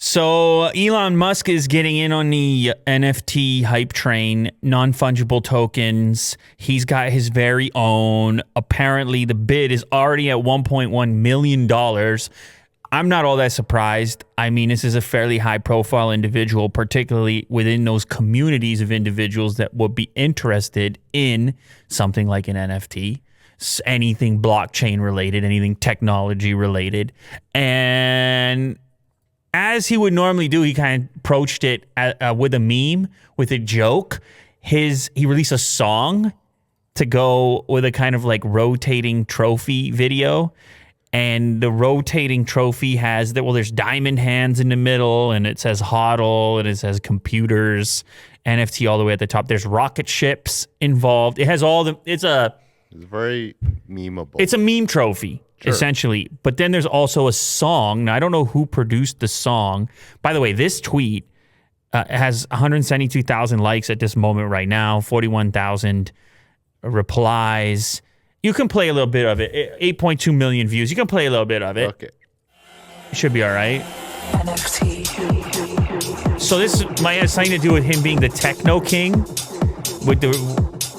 So Elon Musk is getting in on the NFT hype train, non-fungible tokens. He's got his very own. Apparently, the bid is already at $1.1 million. I'm not all that surprised. I mean, this is a fairly high-profile individual, particularly within those communities of individuals that would be interested in something like an NFT, anything blockchain related, anything technology related. And as he would normally do, he kind of approached it with a meme, with a joke. He released a song to go with a kind of like rotating trophy video. And the rotating trophy has there's diamond hands in the middle, and it says HODL, and it says computers, NFT all the way at the top. There's rocket ships involved. It has it's very memeable. It's a meme trophy. Sure. Essentially. But then there's also a song. Now, I don't know who produced the song. By the way, this tweet has 172,000 likes at this moment right now, 41,000 replies. You can play a little bit of it. 8.2 million views. You can play a little bit of it. Okay. It should be all right. So this might have something to do with him being the techno king. With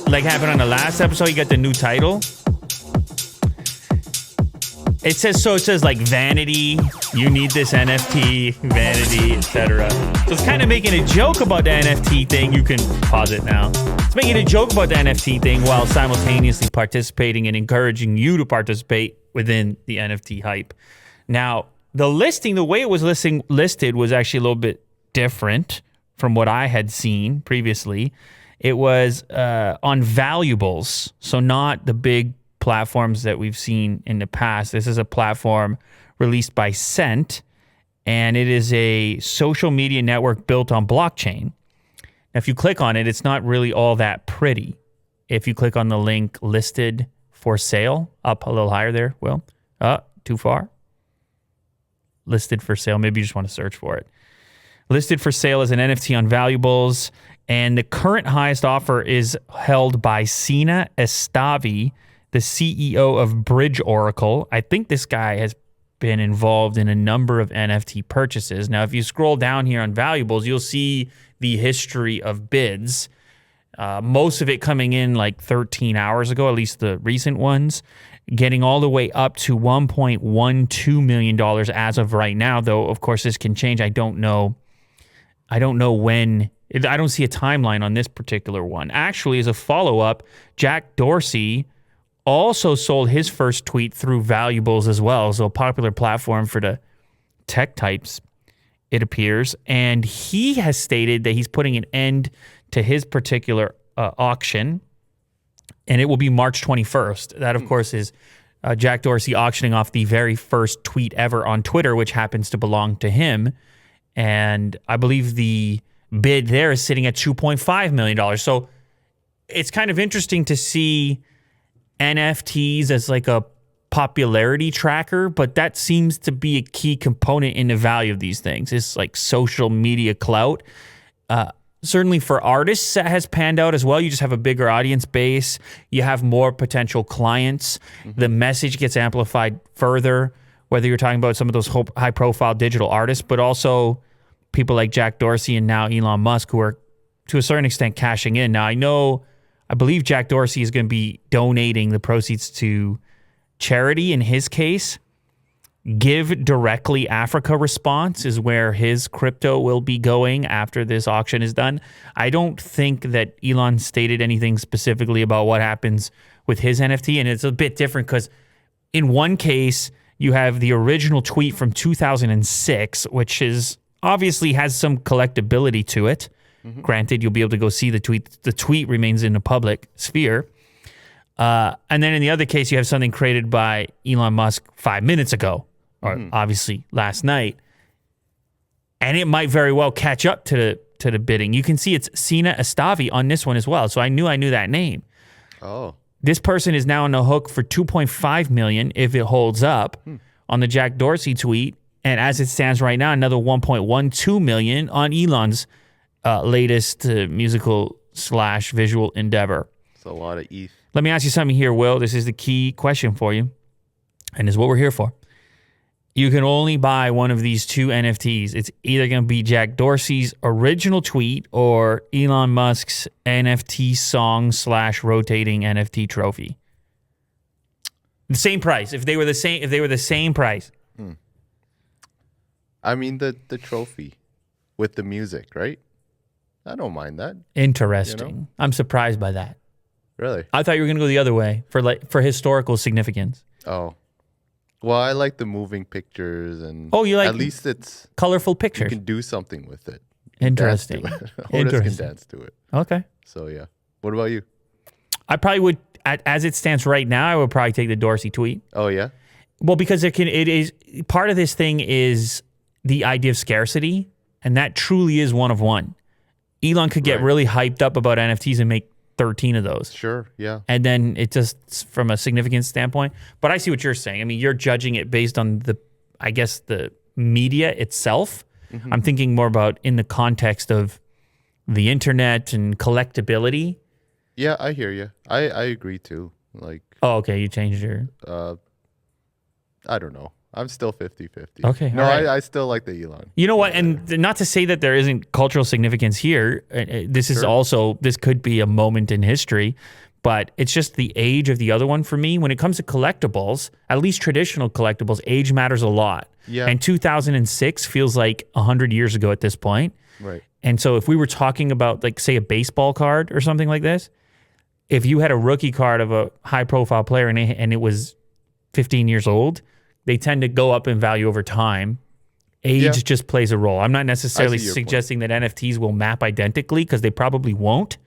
like happened on the last episode, he got the new title. It says like vanity, you need this NFT, vanity, etc. So it's kind of making a joke about the NFT thing. You can pause it now. It's making a joke about the NFT thing while simultaneously participating and encouraging you to participate within the NFT hype. Now, the way it was listed was actually a little bit different from what I had seen previously. It was on valuables, so not the big platforms that we've seen in the past. This is a platform released by Cent, and it is a social media network built on blockchain. Now, if you click on it, it's not really all that pretty. If you click on the link listed for sale, up a little higher there, Will. Too far. Listed for sale. Maybe you just want to search for it. Listed for sale as an NFT on valuables, and the current highest offer is held by Sina Estavi, the CEO of Bridge Oracle. I think this guy has been involved in a number of NFT purchases. Now, if you scroll down here on valuables, you'll see the history of bids. Most of it coming in like 13 hours ago, at least the recent ones, getting all the way up to $1.12 million as of right now, though, of course, this can change. I don't know when. I don't see a timeline on this particular one. Actually, as a follow-up, Jack Dorsey also sold his first tweet through Valuables as well, so a popular platform for the tech types, it appears. And he has stated that he's putting an end to his particular auction, and it will be March 21st. That, of course, is Jack Dorsey auctioning off the very first tweet ever on Twitter, which happens to belong to him. And I believe the bid there is sitting at $2.5 million. So it's kind of interesting to see NFTs as like a popularity tracker, but that seems to be a key component in the value of these things. It's like social media clout. Certainly for artists, that has panned out as well. You just have a bigger audience base. You have more potential clients. Mm-hmm. The message gets amplified further, whether you're talking about some of those high-profile digital artists, but also people like Jack Dorsey and now Elon Musk, who are to a certain extent cashing in. Now, I believe Jack Dorsey is going to be donating the proceeds to charity in his case. Give Directly Africa Response is where his crypto will be going after this auction is done. I don't think that Elon stated anything specifically about what happens with his NFT, and it's a bit different because in one case, you have the original tweet from 2006, which is obviously has some collectability to it. Mm-hmm. Granted, you'll be able to go see the tweet. The tweet remains in the public sphere. And then in the other case, you have something created by Elon Musk 5 minutes ago, or obviously last night. And it might very well catch up to the bidding. You can see it's Sina Estavi on this one as well. So I knew that name. Oh. This person is now on the hook for $2.5 million if it holds up on the Jack Dorsey tweet. And as it stands right now, another $1.12 million on Elon's latest musical/visual endeavor. It's a lot of ETH. Let me ask you something here, Will. This is the key question for you, and is what we're here for. you can only buy one of these two NFTs. It's either going to be Jack Dorsey's original tweet or Elon Musk's NFT song / rotating NFT trophy. The same price. If they were the same price. I mean the trophy with the music, right? I don't mind that. Interesting. You know? I'm surprised by that. Really? I thought you were going to go the other way for historical significance. Oh. Well, I like the moving pictures and you like at least it's colorful you pictures. can do something with it. Interesting. Artists Interesting. can dance to it. Okay. So yeah. What about you? I probably would, as it stands right now, I would probably take the Dorsey tweet. Oh yeah? Well, because it is part of this thing is the idea of scarcity, and that truly is one of one. Elon could get really hyped up about NFTs and make 13 of those. Sure, yeah. And then it just from a significance standpoint. But I see what you're saying. I mean, you're judging it based on the media itself. Mm-hmm. I'm thinking more about in the context of the internet and collectability. Yeah, I hear you. I agree too. Like, oh, okay, you changed your... I don't know. I'm still 50-50. Okay, no, right. I still like the Elon. You know what? And not to say that there isn't cultural significance here. This is also, this could be a moment in history, but it's just the age of the other one for me. When it comes to collectibles, at least traditional collectibles, age matters a lot. Yeah. And 2006 feels like 100 years ago at this point. Right. And so if we were talking about, like, say, a baseball card or something like this, if you had a rookie card of a high-profile player and it was 15 years old, they tend to go up in value over time. Age just plays a role. I'm not necessarily suggesting that NFTs will map identically because they probably won't,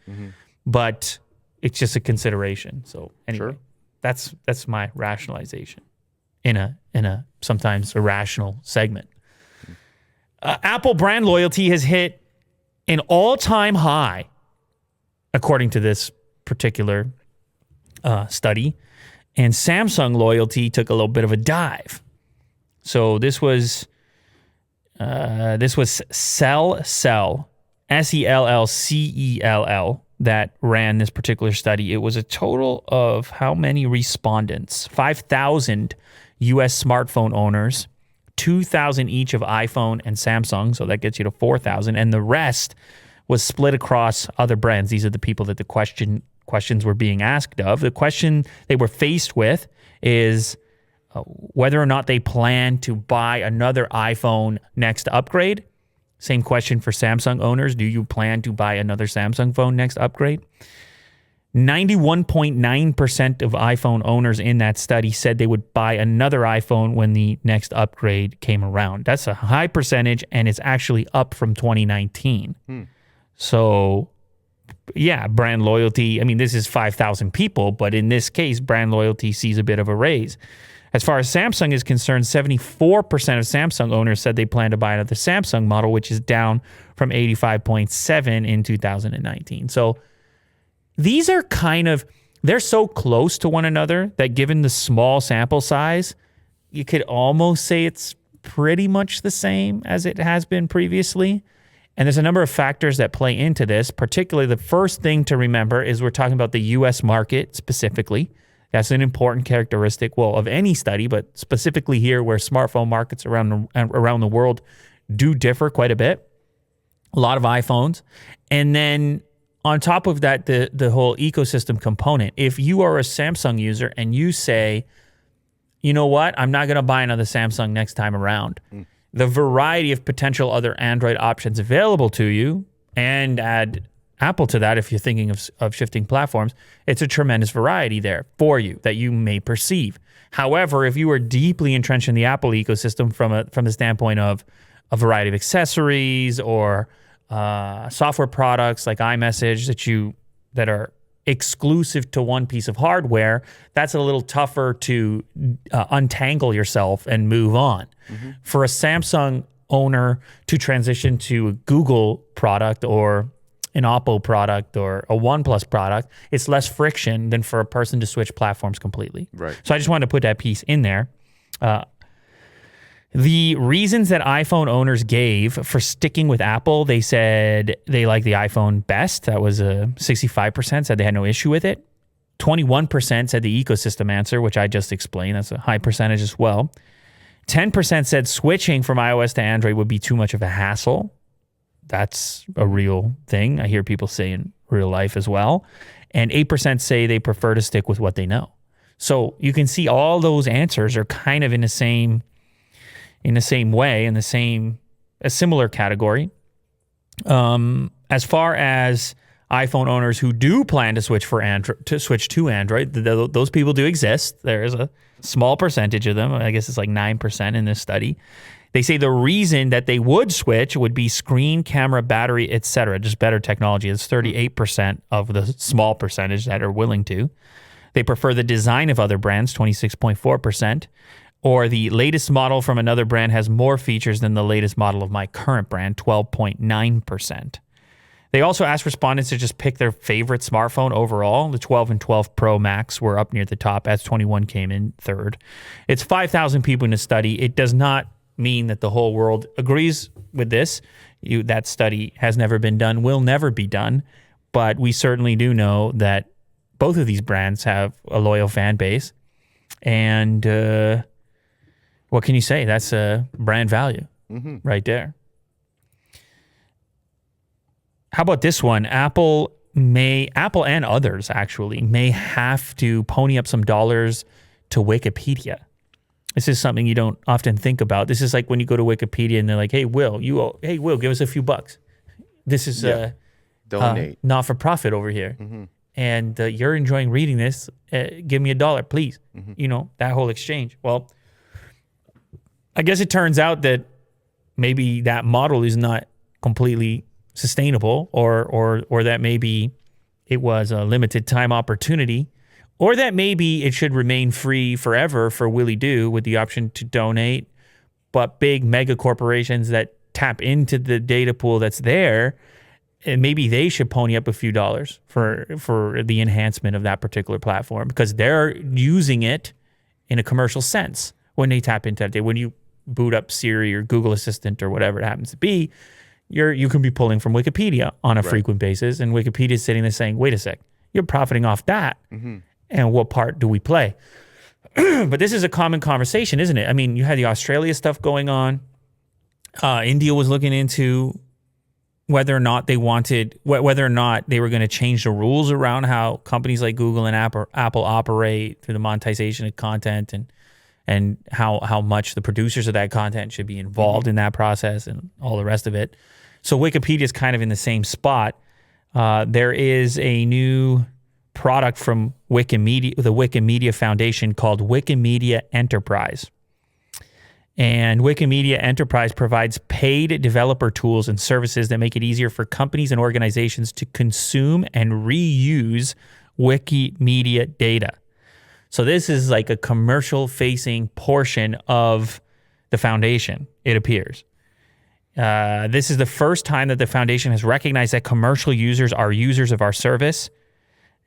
but it's just a consideration. So anyway, that's my rationalization in a sometimes irrational segment. Apple brand loyalty has hit an all-time high, according to this particular study. And Samsung loyalty took a little bit of a dive. So this was Swell, SELLCELL, that ran this particular study. It was a total of how many respondents? 5,000 U.S. smartphone owners, 2,000 each of iPhone and Samsung. So that gets you to 4,000. And the rest was split across other brands. These are the people that the questions were being asked of. The question they were faced with is whether or not they plan to buy another iPhone next upgrade. Same question for Samsung owners. Do you plan to buy another Samsung phone next upgrade? 91.9% of iPhone owners in that study said they would buy another iPhone when the next upgrade came around. That's a high percentage, and it's actually up from 2019. So, yeah, brand loyalty. I mean, this is 5,000 people, but in this case, brand loyalty sees a bit of a raise. As far as Samsung is concerned, 74% of Samsung owners said they plan to buy another Samsung model, which is down from 85.7 in 2019. So these are they're so close to one another that given the small sample size, you could almost say it's pretty much the same as it has been previously. And there's a number of factors that play into this. Particularly, the first thing to remember is we're talking about the U.S. market specifically. That's an important characteristic, well, of any study, but specifically here where smartphone markets around the world do differ quite a bit. A lot of iPhones. And then on top of that, the whole ecosystem component. If you are a Samsung user and you say, you know what, I'm not going to buy another Samsung next time around, the variety of potential other Android options available to you, and add Apple to that if you're thinking of shifting platforms, it's a tremendous variety there for you that you may perceive. However, if you are deeply entrenched in the Apple ecosystem from the standpoint of a variety of accessories or software products like iMessage that are exclusive to one piece of hardware, that's a little tougher to untangle yourself and move on. For a Samsung owner to transition to a Google product or an Oppo product or a OnePlus product, it's less friction than for a person to switch platforms completely. Right. So I just wanted to put that piece in there. The reasons that iPhone owners gave for sticking with Apple, they said they like the iPhone best. That was 65% said they had no issue with it. 21% said the ecosystem answer, which I just explained. That's a high percentage as well. 10% said switching from iOS to Android would be too much of a hassle. That's a real thing. I hear people say in real life as well. And 8% say they prefer to stick with what they know. So you can see all those answers are kind of in the same way, in a similar category. As far as iPhone owners who do plan to switch to Android, those people do exist. There is a small percentage of them. I guess it's like 9% in this study. They say the reason that they would switch would be screen, camera, battery, etc. Just better technology. It's 38% of the small percentage that are willing to. They prefer the design of other brands, 26.4%, or the latest model from another brand has more features than the latest model of my current brand, 12.9%. They also asked respondents to just pick their favorite smartphone overall. The 12 and 12 Pro Max were up near the top. S21 came in third. It's 5,000 people in the study. It does not mean that the whole world agrees with this. That study has never been done, will never be done. But we certainly do know that both of these brands have a loyal fan base. And what can you say? That's a brand value right there. How about this one? Apple and others actually may have to pony up some dollars to Wikipedia. This is something you don't often think about. This is like when you go to Wikipedia and they're like, "Hey Will, give us a few bucks. This is donate, not for profit over here, and you're enjoying reading this. Give me $1, please." You know, that whole exchange. Well, I guess it turns out that maybe that model is not completely sustainable, or that maybe it was a limited time opportunity, or that maybe it should remain free forever for Willie Do with the option to donate. But big mega corporations that tap into the data pool that's there, and maybe they should pony up a few dollars for the enhancement of that particular platform, because they're using it in a commercial sense when they tap into that. When you boot up Siri or Google Assistant or whatever it happens to be, you can be pulling from Wikipedia on a frequent basis, and Wikipedia is sitting there saying, wait a sec, you're profiting off that, and what part do we play? But this is a common conversation, isn't it? I mean, you had the Australia stuff going on. India was looking into whether or not they were going to change the rules around how companies like Google and Apple operate through the monetization of content, and how much the producers of that content should be involved in that process and all the rest of it. So Wikipedia is kind of in the same spot. There is a new product from Wikimedia, the Wikimedia Foundation, called Wikimedia Enterprise. And Wikimedia Enterprise provides paid developer tools and services that make it easier for companies and organizations to consume and reuse Wikimedia data. So this is like a commercial-facing portion of the foundation, it appears. This is the first time that the foundation has recognized that commercial users are users of our service.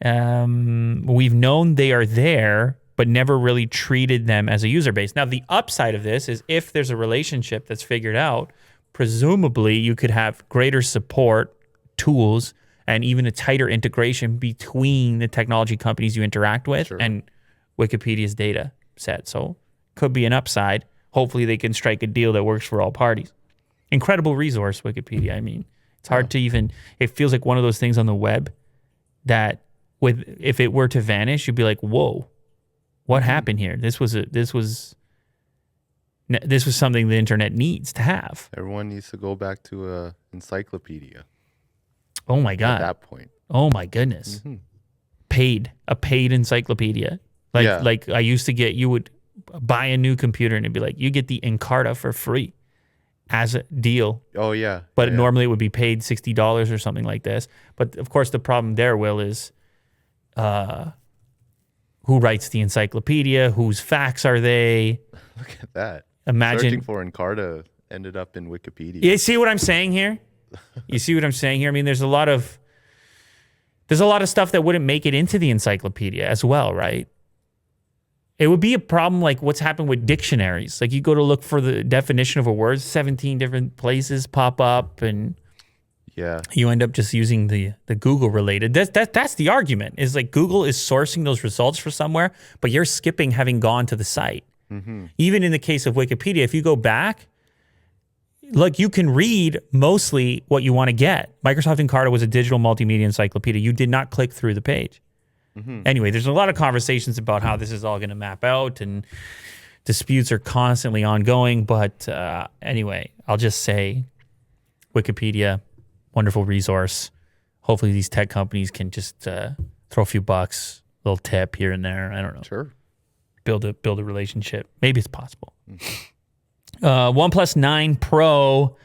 We've known they are there, but never really treated them as a user base. Now, the upside of this is if there's a relationship that's figured out, presumably you could have greater support, tools, and even a tighter integration between the technology companies you interact with and Wikipedia's data set. So could be an upside. Hopefully they can strike a deal that works for all parties. Incredible resource, Wikipedia. I mean, it's hard to even, it feels like one of those things on the web that if it were to vanish, you'd be like, whoa, what happened here? This was something the internet needs to have. Everyone needs to go back to a encyclopedia. Oh my God. At that point. Oh my goodness. A paid encyclopedia. Like I used to get, you would buy a new computer and it'd be like, you get the Encarta for free as a deal. Oh yeah. But normally it would be paid $60 or something like this. But of course the problem there, Will, is who writes the encyclopedia? Whose facts are they? Look at that. Imagine searching for Encarta ended up in Wikipedia. You see what I'm saying here? I mean, there's a lot of stuff that wouldn't make it into the encyclopedia as well, right? It would be a problem like what's happened with dictionaries. Like you go to look for the definition of a word, 17 different places pop up, and you end up just using the Google related. That's the argument, is like Google is sourcing those results for somewhere, but you're skipping having gone to the site. Even in the case of Wikipedia, if you go back, like you can read mostly what you want to get. Microsoft Encarta was a digital multimedia encyclopedia. You did not click through the page. Anyway, there's a lot of conversations about how this is all going to map out, and disputes are constantly ongoing. But anyway, I'll just say Wikipedia, wonderful resource. Hopefully these tech companies can just throw a few bucks, a little tip here and there. I don't know. Sure. Build a relationship. Maybe it's possible. OnePlus 9 Pro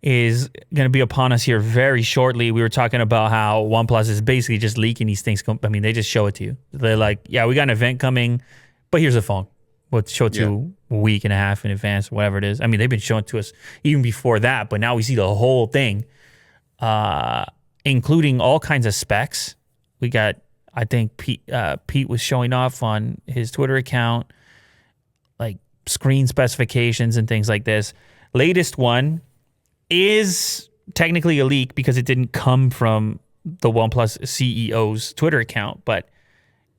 is going to be upon us here very shortly. We were talking about how OnePlus is basically just leaking these things. I mean, they just show it to you. They're like, yeah, we got an event coming, but here's a phone. We'll show it to you a week and a half in advance, whatever it is. I mean, they've been showing it to us even before that, but now we see the whole thing, including all kinds of specs. We got, I think Pete was showing off on his Twitter account, like screen specifications and things like this. Latest one is technically a leak because it didn't come from the OnePlus CEO's Twitter account, but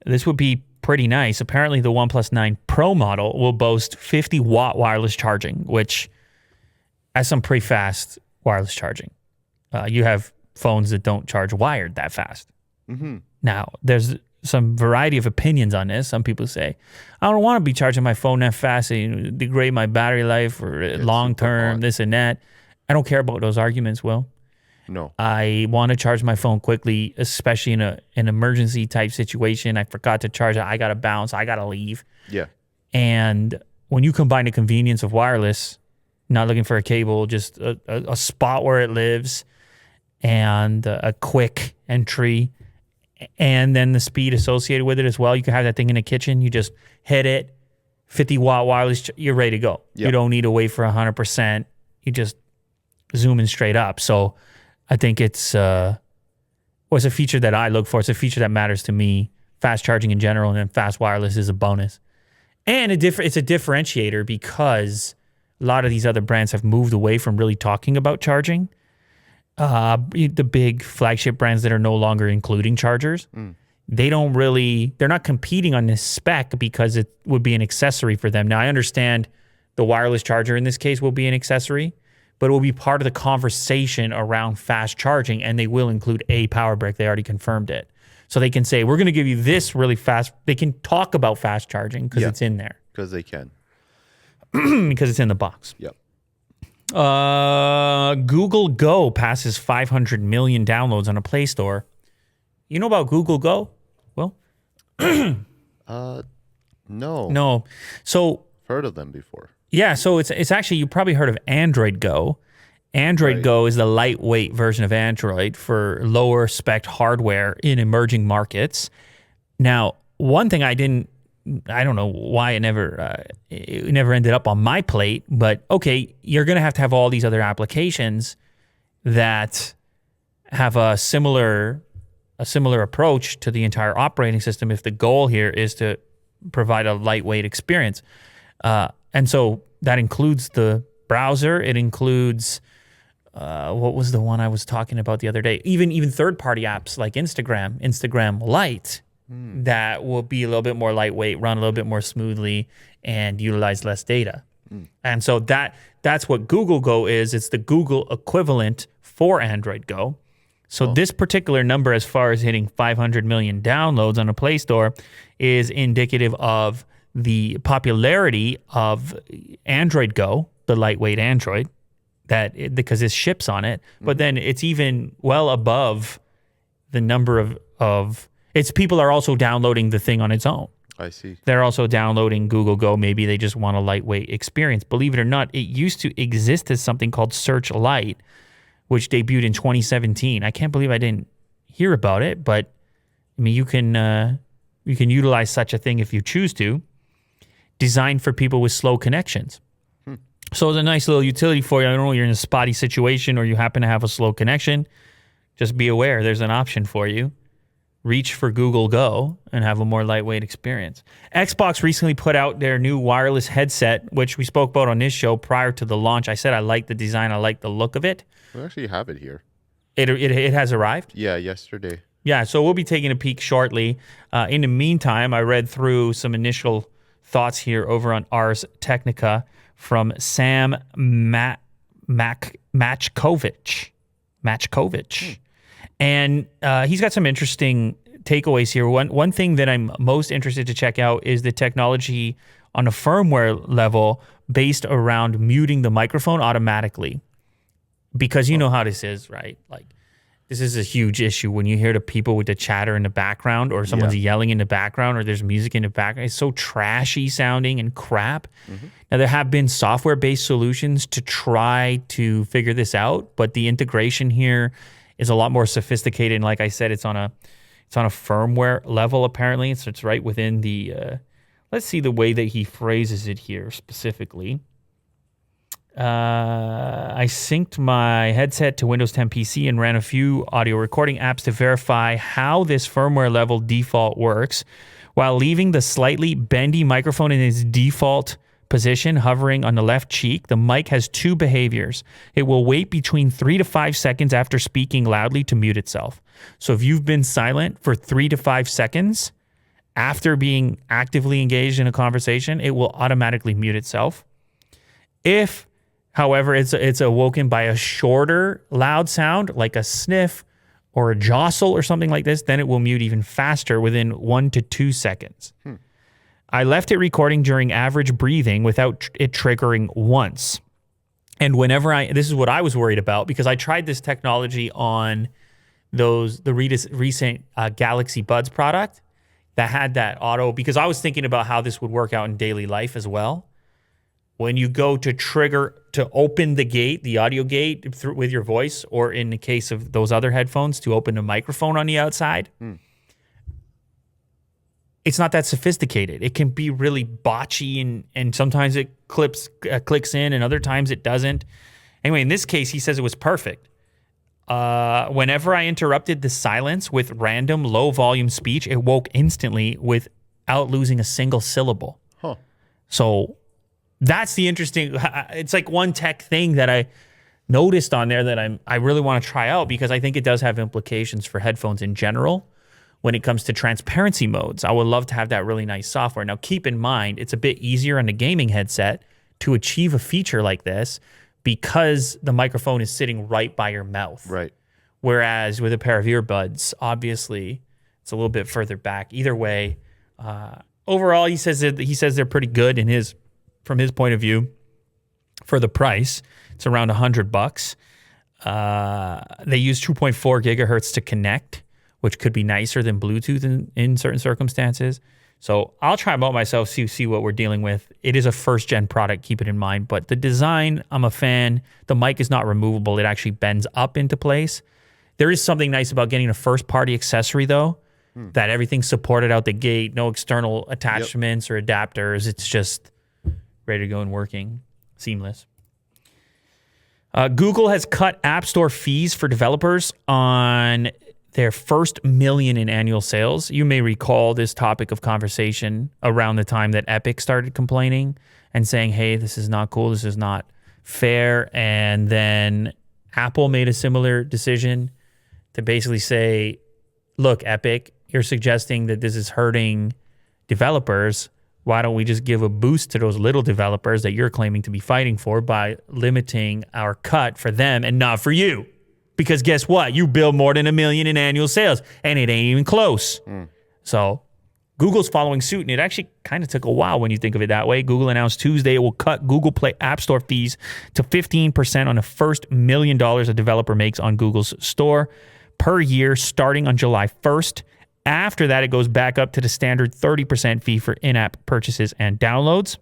this would be pretty nice. Apparently, the OnePlus 9 Pro model will boast 50-watt wireless charging, which has some pretty fast wireless charging. You have phones that don't charge wired that fast. Now, there's some variety of opinions on this. Some people say, I don't want to be charging my phone that fast and degrade my battery life or long term, this and that. I don't care about those arguments, Will. No. I want to charge my phone quickly, especially in an emergency type situation. I forgot to charge it. I got to bounce. I got to leave. Yeah. And when you combine the convenience of wireless, not looking for a cable, just a spot where it lives, and a quick entry, and then the speed associated with it as well. You can have that thing in the kitchen. You just hit it, 50-watt wireless, you're ready to go. Yep. You don't need to wait for 100%. You just zooming straight up. So I think it's a feature that I look for. It's a feature that matters to me. Fast charging in general, and then fast wireless is a bonus. And it's a differentiator because a lot of these other brands have moved away from really talking about charging. The big flagship brands that are no longer including chargers, they're not competing on this spec because it would be an accessory for them. Now, I understand the wireless charger in this case will be an accessory, but it will be part of the conversation around fast charging, and they will include a power brick. They already confirmed it. So they can say, we're going to give you this really fast. They can talk about fast charging because it's in there. Because they can. Because it's in the box. Yep. Google Go passes 500 million downloads on a Play Store. You know about Google Go? Well, no. So heard of them before. Yeah, so it's actually, you probably heard of Android Go. Android Go is the lightweight version of Android for lower spec hardware in emerging markets. Now, one thing I don't know why it never ended up on my plate, but okay, you're going to have all these other applications that have a similar approach to the entire operating system if the goal here is to provide a lightweight experience. And so that includes the browser. It includes, what was the one I was talking about the other day? Even third-party apps like Instagram Lite, that will be a little bit more lightweight, run a little bit more smoothly, and utilize less data. And so that's what Google Go is. It's the Google equivalent for Android Go. So this particular number, as far as hitting 500 million downloads on a Play Store, is indicative of the popularity of Android Go, the lightweight Android, because it ships on it. But then it's even well above the number of people are also downloading the thing on its own. I see. They're also downloading Google Go. Maybe they just want a lightweight experience. Believe it or not, it used to exist as something called Search Lite, which debuted in 2017. I can't believe I didn't hear about it, but I mean, you can utilize such a thing if you choose to. Designed for people with slow connections. So it's a nice little utility for you. I don't know, you're in a spotty situation or you happen to have a slow connection. Just be aware there's an option for you. Reach for Google Go and have a more lightweight experience. Xbox recently put out their new wireless headset, which we spoke about on this show prior to the launch. I said I like the design. I like the look of it. We actually have it here. It has arrived? Yeah, yesterday. Yeah, so we'll be taking a peek shortly. In the meantime, I read through some initial thoughts here over on Ars Technica from Sam Machkovich. And he's got some interesting takeaways here. One thing that I'm most interested to check out is the technology on a firmware level based around muting the microphone automatically. Because you know how this is, right? Like, this is a huge issue when you hear the people with the chatter in the background or someone's yelling in the background or there's music in the background. It's so trashy sounding and crap. Now, there have been software-based solutions to try to figure this out, but the integration here is a lot more sophisticated. And like I said, it's on a firmware level, apparently. So it's right within the, let's see the way that he phrases it here specifically. I synced my headset to Windows 10 PC and ran a few audio recording apps to verify how this firmware level default works. While leaving the slightly bendy microphone in its default position, hovering on the left cheek, the mic has two behaviors. It will wait between 3 to 5 seconds after speaking loudly to mute itself. So if you've been silent for 3 to 5 seconds after being actively engaged in a conversation, it will automatically mute itself. If, however, it's awoken by a shorter loud sound, like a sniff or a jostle or something like this, then it will mute even faster within 1 to 2 seconds. I left it recording during average breathing without it triggering once. And this is what I was worried about, because I tried this technology on the recent Galaxy Buds product that had that auto, because I was thinking about how this would work out in daily life as well. When you go to trigger to open the gate, the audio gate with your voice, or in the case of those other headphones, to open the microphone on the outside, it's not that sophisticated. It can be really botchy, and sometimes it clicks in, and other times it doesn't. Anyway, in this case, he says it was perfect. Whenever I interrupted the silence with random low-volume speech, it woke instantly without losing a single syllable. So that's the interesting. It's like one tech thing that I noticed on there that I really want to try out, because I think it does have implications for headphones in general when it comes to transparency modes. I would love to have that really nice software. Now, keep in mind, it's a bit easier on a gaming headset to achieve a feature like this because the microphone is sitting right by your mouth. Right. Whereas with a pair of earbuds, obviously, it's a little bit further back. Either way, overall, he says they're pretty good from his point of view. For the price, it's around $100. They use 2.4 gigahertz to connect, which could be nicer than Bluetooth in certain circumstances. So I'll try them out myself, see what we're dealing with. It is a first-gen product, keep it in mind. But the design, I'm a fan. The mic is not removable. It actually bends up into place. There is something nice about getting a first-party accessory, though, that everything's supported out the gate, no external attachments or adapters. It's just ready to go and working. Seamless. Google has cut App Store fees for developers on their first million in annual sales. You may recall this topic of conversation around the time that Epic started complaining and saying, hey, this is not cool, this is not fair. And then Apple made a similar decision to basically say, look, Epic, you're suggesting that this is hurting developers. Why don't we just give a boost to those little developers that you're claiming to be fighting for by limiting our cut for them and not for you? Because guess what? You build more than $1 million in annual sales, and it ain't even close. So Google's following suit, and it actually kind of took a while when you think of it that way. Google announced Tuesday it will cut Google Play App Store fees to 15% on the first $1 million a developer makes on Google's store per year, starting on July 1st. After that, it goes back up to the standard 30% fee for in-app purchases and downloads.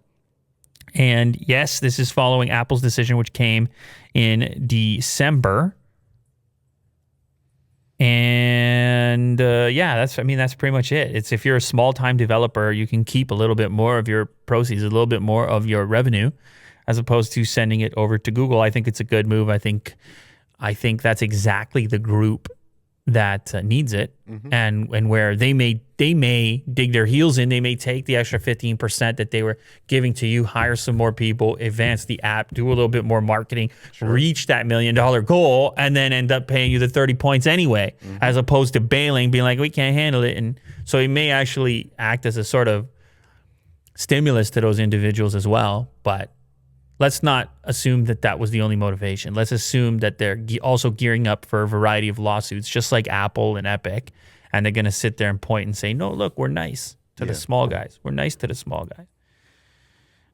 And yes, this is following Apple's decision, which came in December. And that's pretty much it. It's if you're a small-time developer, you can keep a little bit more of your proceeds, a little bit more of your revenue, as opposed to sending it over to Google. I think it's a good move. I think that's exactly the group that needs it, and where they may dig their heels in. They may take the extra 15% that they were giving to you, hire some more people, advance the app, do a little bit more marketing, reach that $1 million goal, and then end up paying you the 30 points anyway, as opposed to bailing, being like, we can't handle it. And so it may actually act as a sort of stimulus to those individuals as well. But let's not assume that that was the only motivation. Let's assume that they're also gearing up for a variety of lawsuits, just like Apple and Epic. And they're going to sit there and point and say, no, look, we're nice to the small guys. We're nice to the small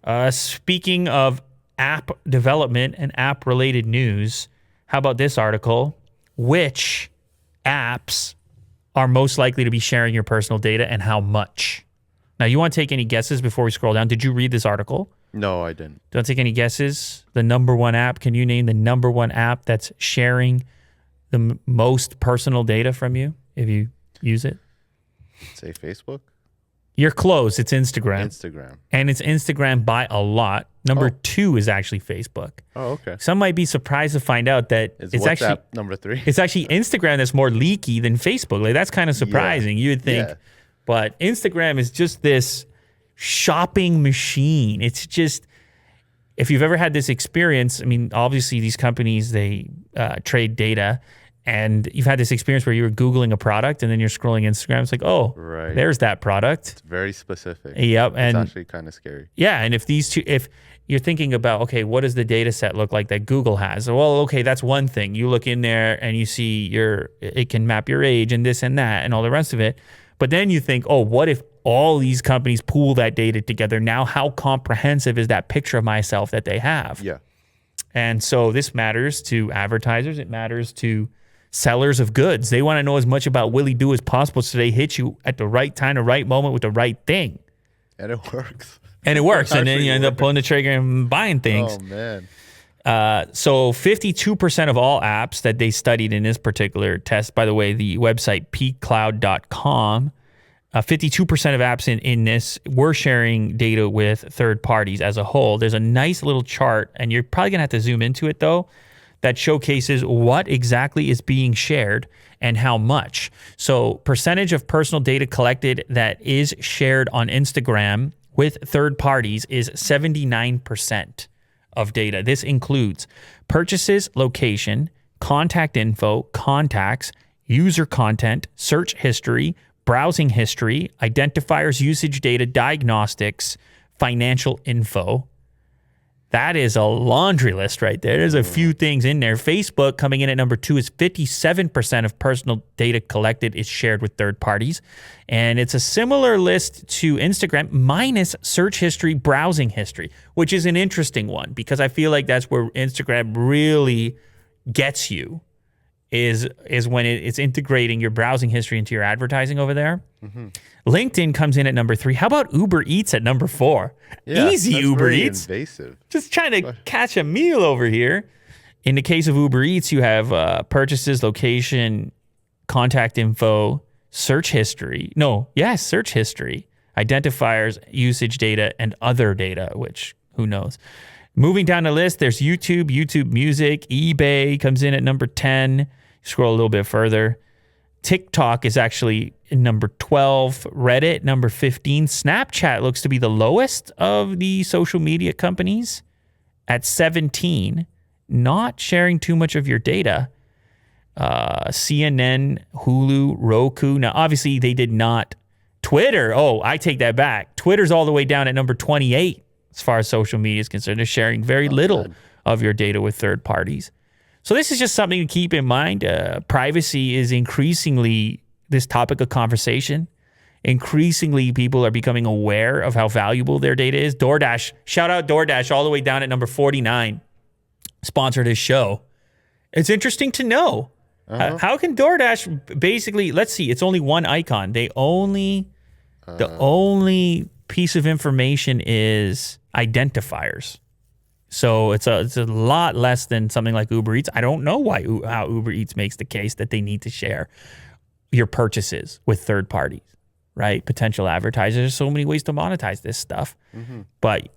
guys. Speaking of app development and app-related news, how about this article? Which apps are most likely to be sharing your personal data and how much? Now, you want to take any guesses before we scroll down? Did you read this article? No, I didn't. Don't take any guesses. The number one app, can you name the number one app that's sharing the most personal data from you if you use it? Say Facebook? You're close. It's Instagram. Instagram. And it's Instagram by a lot. Number 2 is actually Facebook. Oh, okay. Some might be surprised to find out that it's WhatsApp actually number 3. It's actually Instagram that's more leaky than Facebook. Like, that's kind of surprising. You would think. But Instagram is just this shopping machine. It's just, if you've ever had this experience, I mean, obviously these companies, they trade data. And you've had this experience where you were Googling a product and then you're scrolling Instagram. It's like, oh, there's that product. It's very specific. Yep. And it's actually kind of scary. Yeah. And if you're thinking about, okay, what does the data set look like that Google has? Well, okay, that's one thing. You look in there and you see it can map your age and this and that and all the rest of it. But then you think, oh, what if all these companies pool that data together? Now, how comprehensive is that picture of myself that they have? Yeah. And so this matters to advertisers. It matters to sellers of goods. They want to know as much about Willie Do as possible so they hit you at the right time, the right moment with the right thing. And it works. And it works. And then you end up pulling the trigger and buying things. Oh, man. So 52% of all apps that they studied in this particular test, by the way, the website peakcloud.com, 52% of apps in this were sharing data with third parties as a whole. There's a nice little chart, and you're probably going to have to zoom into it, though, that showcases what exactly is being shared and how much. So percentage of personal data collected that is shared on Instagram with third parties is 79% of data. This includes purchases, location, contact info, contacts, user content, search history, browsing history, identifiers, usage data, diagnostics, financial info. That is a laundry list right there. There's a few things in there. Facebook coming in at number 2 is 57% of personal data collected is shared with third parties. And it's a similar list to Instagram minus search history, browsing history, which is an interesting one because I feel like that's where Instagram really gets you is when it's integrating your browsing history into your advertising over there. Mm-hmm. LinkedIn comes in at number 3. How about Uber Eats at number 4? Yeah, easy, Uber really Eats. Invasive. Just trying to catch a meal over here. In the case of Uber Eats, you have purchases, location, contact info, search history. Search history, identifiers, usage data, and other data, which who knows. Moving down the list, there's YouTube Music, eBay comes in at number 10. Scroll a little bit further. TikTok is actually in number 12. Reddit, number 15. Snapchat looks to be the lowest of the social media companies at 17. Not sharing too much of your data. CNN, Hulu, Roku. Now, obviously, they did not. Twitter, I take that back. Twitter's all the way down at number 28 as far as social media is concerned. They're sharing very little of your data with third parties. So this is just something to keep in mind. Privacy is increasingly this topic of conversation. Increasingly, people are becoming aware of how valuable their data is. DoorDash, shout out DoorDash, all the way down at number 49, sponsored his show. It's interesting to know. How can DoorDash basically, let's see, it's only one icon. The only piece of information is identifiers. So it's a lot less than something like Uber Eats. I don't know how Uber Eats makes the case that they need to share your purchases with third parties, right? Potential advertisers. There's so many ways to monetize this stuff. Mm-hmm. But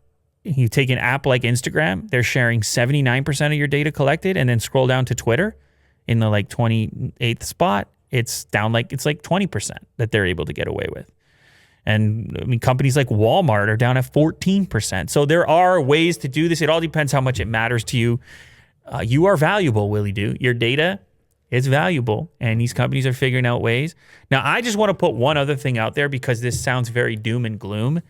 you take an app like Instagram, they're sharing 79% of your data collected, and then scroll down to Twitter in the 28th spot. It's down it's 20% that they're able to get away with. And I mean, companies like Walmart are down at 14%. So there are ways to do this. It all depends how much it matters to you. You are valuable, Willie Do. Your data is valuable, and these companies are figuring out ways. Now, I just want to put one other thing out there because this sounds very doom and gloom.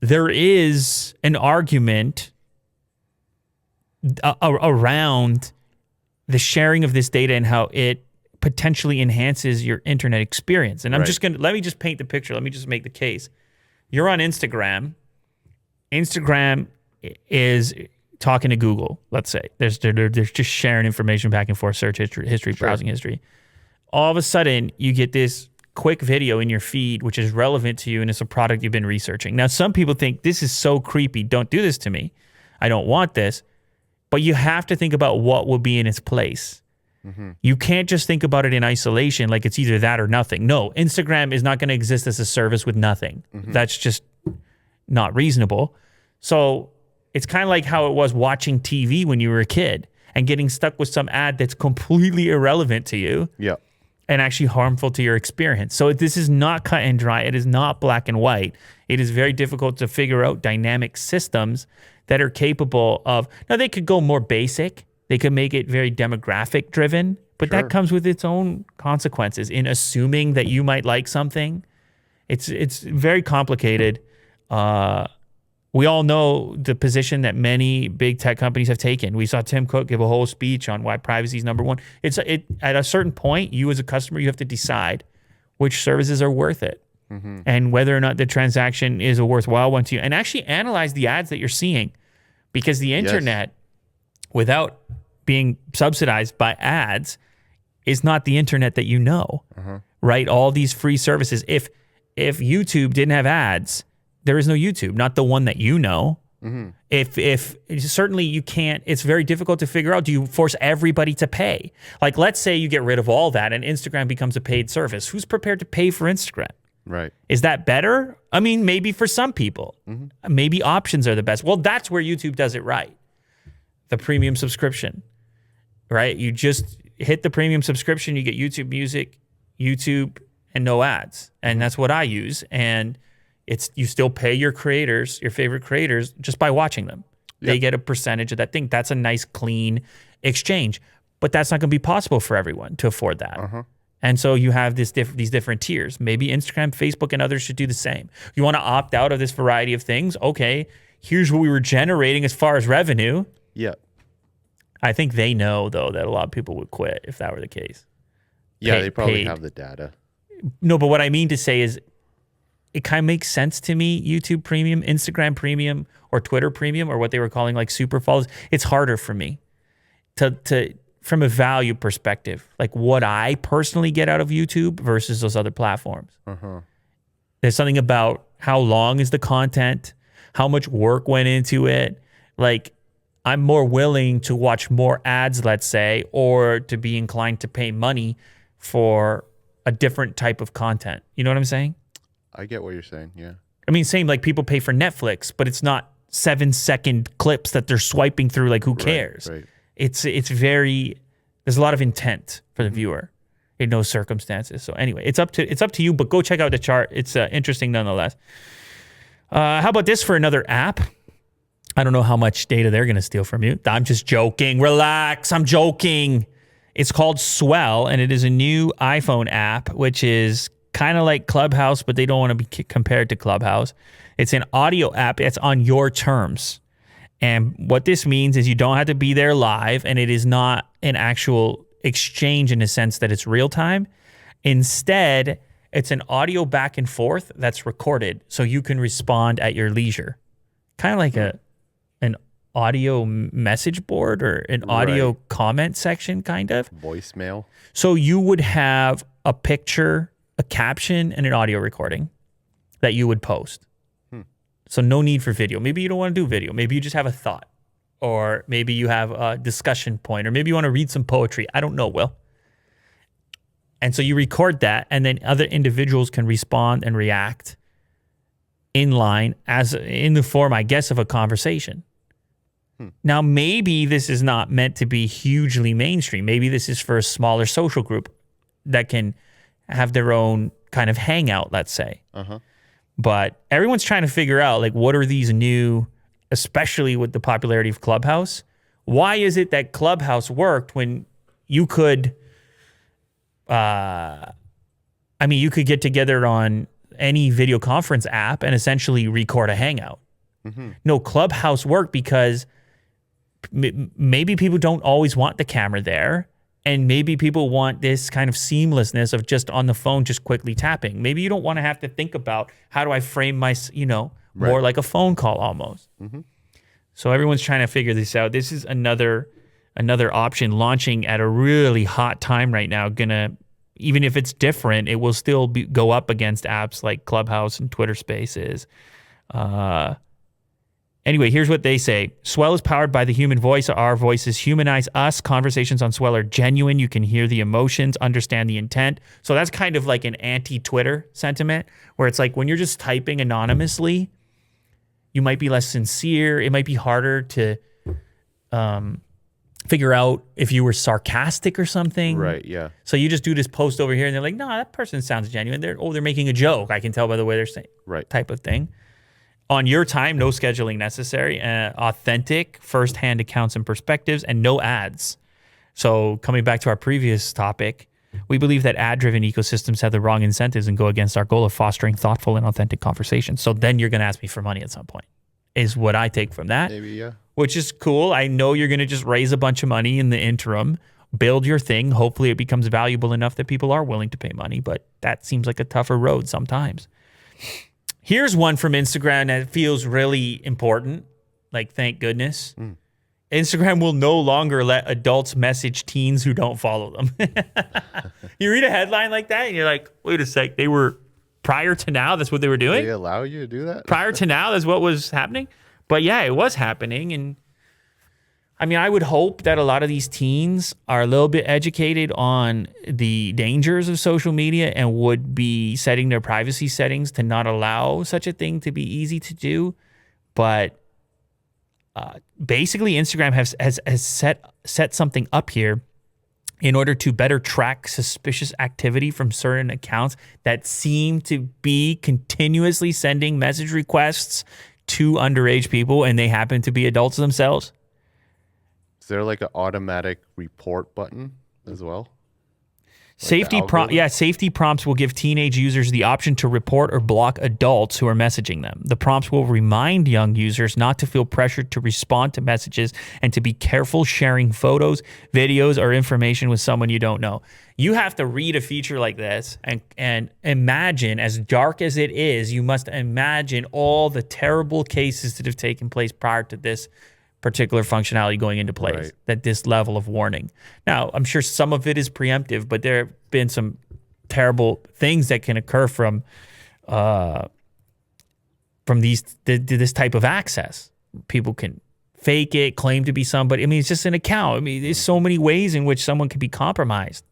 there is an argument around the sharing of this data and how it potentially enhances your internet experience. And let me just paint the picture. Let me just make the case. You're on Instagram. Instagram is talking to Google, let's say. They're just sharing information back and forth, search history, browsing history. All of a sudden, you get this quick video in your feed, which is relevant to you, and it's a product you've been researching. Now, some people think this is so creepy. Don't do this to me. I don't want this. But you have to think about what will be in its place. Mm-hmm. You can't just think about it in isolation like it's either that or nothing. No, Instagram is not going to exist as a service with nothing. Mm-hmm. That's just not reasonable. So it's kind of like how it was watching TV when you were a kid and getting stuck with some ad that's completely irrelevant to you. Yeah. And actually harmful to your experience. So this is not cut and dry. It is not black and white. It is very difficult to figure out dynamic systems that are capable of, now they could go more basic. They could make it very demographic driven, but that comes with its own consequences in assuming that you might like something. It's very complicated. We all know the position that many big tech companies have taken. We saw Tim Cook give a whole speech on why privacy is number one. At a certain point, you as a customer, you have to decide which services are worth it and whether or not the transaction is a worthwhile one to you, and actually analyze the ads that you're seeing, because the internet, without being subsidized by ads, is not the internet that you know, right? All these free services. If YouTube didn't have ads, there is no YouTube, not the one that you know. Mm-hmm. If certainly you can't, it's very difficult to figure out, do you force everybody to pay? Like, let's say you get rid of all that and Instagram becomes a paid service. Who's prepared to pay for Instagram? Right. Is that better? I mean, maybe for some people. Mm-hmm. Maybe options are the best. Well, that's where YouTube does it right. The premium subscription, right? You just hit the premium subscription, you get YouTube Music, YouTube, and no ads. And that's what I use. And you still pay your creators, your favorite creators, just by watching them. Yep. They get a percentage of that thing. That's a nice, clean exchange. But that's not going to be possible for everyone to afford that. And so you have these different tiers. Maybe Instagram, Facebook, and others should do the same. You want to opt out of this variety of things? Okay, here's what we were generating as far as revenue. Yeah. I think they know, though, that a lot of people would quit if that were the case. Yeah, they probably have the data. No, but what I mean to say is, it kind of makes sense to me, YouTube Premium, Instagram Premium, or Twitter Premium, or what they were calling like super follows. It's harder for me to from a value perspective, like what I personally get out of YouTube versus those other platforms. There's something about how long is the content, how much work went into it. Like, I'm more willing to watch more ads, let's say, or to be inclined to pay money for a different type of content. You know what I'm saying? I get what you're saying, yeah. I mean, same like people pay for Netflix, but it's not 7-second clips that they're swiping through. Like, who cares? Right. It's very, there's a lot of intent for the viewer in those circumstances. So anyway, it's up to you, but go check out the chart. It's interesting nonetheless. How about this for another app? I don't know how much data they're going to steal from you. I'm just joking. Relax. I'm joking. It's called Swell, and it is a new iPhone app, which is kind of like Clubhouse, but they don't want to be compared to Clubhouse. It's an audio app. It's on your terms. And what this means is you don't have to be there live, and it is not an actual exchange in the sense that it's real time. Instead, it's an audio back and forth that's recorded, so you can respond at your leisure. Kind of like an audio message board or an audio comment section, kind of. Voicemail. So you would have a picture, a caption, and an audio recording that you would post. So no need for video. Maybe you don't want to do video. Maybe you just have a thought, or maybe you have a discussion point, or maybe you want to read some poetry. I don't know, Will. And so you record that, and then other individuals can respond and react in line as in the form, I guess, of a conversation. Now, maybe this is not meant to be hugely mainstream. Maybe this is for a smaller social group that can have their own kind of hangout, let's say. But everyone's trying to figure out, like, what are these new, especially with the popularity of Clubhouse? Why is it that Clubhouse worked when you could, you could get together on any video conference app and essentially record a hangout. No, Clubhouse worked because maybe people don't always want the camera there, and maybe people want this kind of seamlessness of just on the phone, just quickly tapping. Maybe you don't want to have to think about how do I frame my, more like a phone call almost. So everyone's trying to figure this out. This is another option launching at a really hot time right now. Even if it's different, it will still go up against apps like Clubhouse and Twitter Spaces. Anyway, here's what they say. Swell is powered by the human voice. Our voices humanize us. Conversations on Swell are genuine. You can hear the emotions, understand the intent. So that's kind of like an anti-Twitter sentiment, where it's like when you're just typing anonymously, you might be less sincere. It might be harder to figure out if you were sarcastic or something. Right, yeah. So you just do this post over here and they're like, no, that person sounds genuine. They're making a joke. I can tell by the way they're saying. Right. Type of thing. On your time, no scheduling necessary. Authentic, first-hand accounts and perspectives, and no ads. So coming back to our previous topic, we believe that ad-driven ecosystems have the wrong incentives and go against our goal of fostering thoughtful and authentic conversations. So then you're going to ask me for money at some point, is what I take from that. Maybe, yeah. Which is cool. I know you're going to just raise a bunch of money in the interim, build your thing. Hopefully it becomes valuable enough that people are willing to pay money, but that seems like a tougher road sometimes. Here's one from Instagram that feels really important. Like, thank goodness. Instagram will no longer let adults message teens who don't follow them. You read a headline like that and you're like, wait a sec, they were, prior to now, that's what they were doing? They allow you to do that? Prior to now, that's what was happening? But yeah, it was happening. And I mean, I would hope that a lot of these teens are a little bit educated on the dangers of social media and would be setting their privacy settings to not allow such a thing to be easy to do. But basically, Instagram has set something up here in order to better track suspicious activity from certain accounts that seem to be continuously sending message requests to underage people, and they happen to be adults themselves. Is there like an automatic report button as well? Safety prompts will give teenage users the option to report or block adults who are messaging them. The prompts will remind young users not to feel pressured to respond to messages and to be careful sharing photos, videos, or information with someone you don't know. You have to read a feature like this and imagine, as dark as it is, you must imagine all the terrible cases that have taken place prior to this particular functionality going into place, right, that this level of warning. Now, I'm sure some of it is preemptive, but there have been some terrible things that can occur from this type of access. People can fake it, claim to be somebody. I mean, it's just an account. I mean, there's so many ways in which someone can be compromised.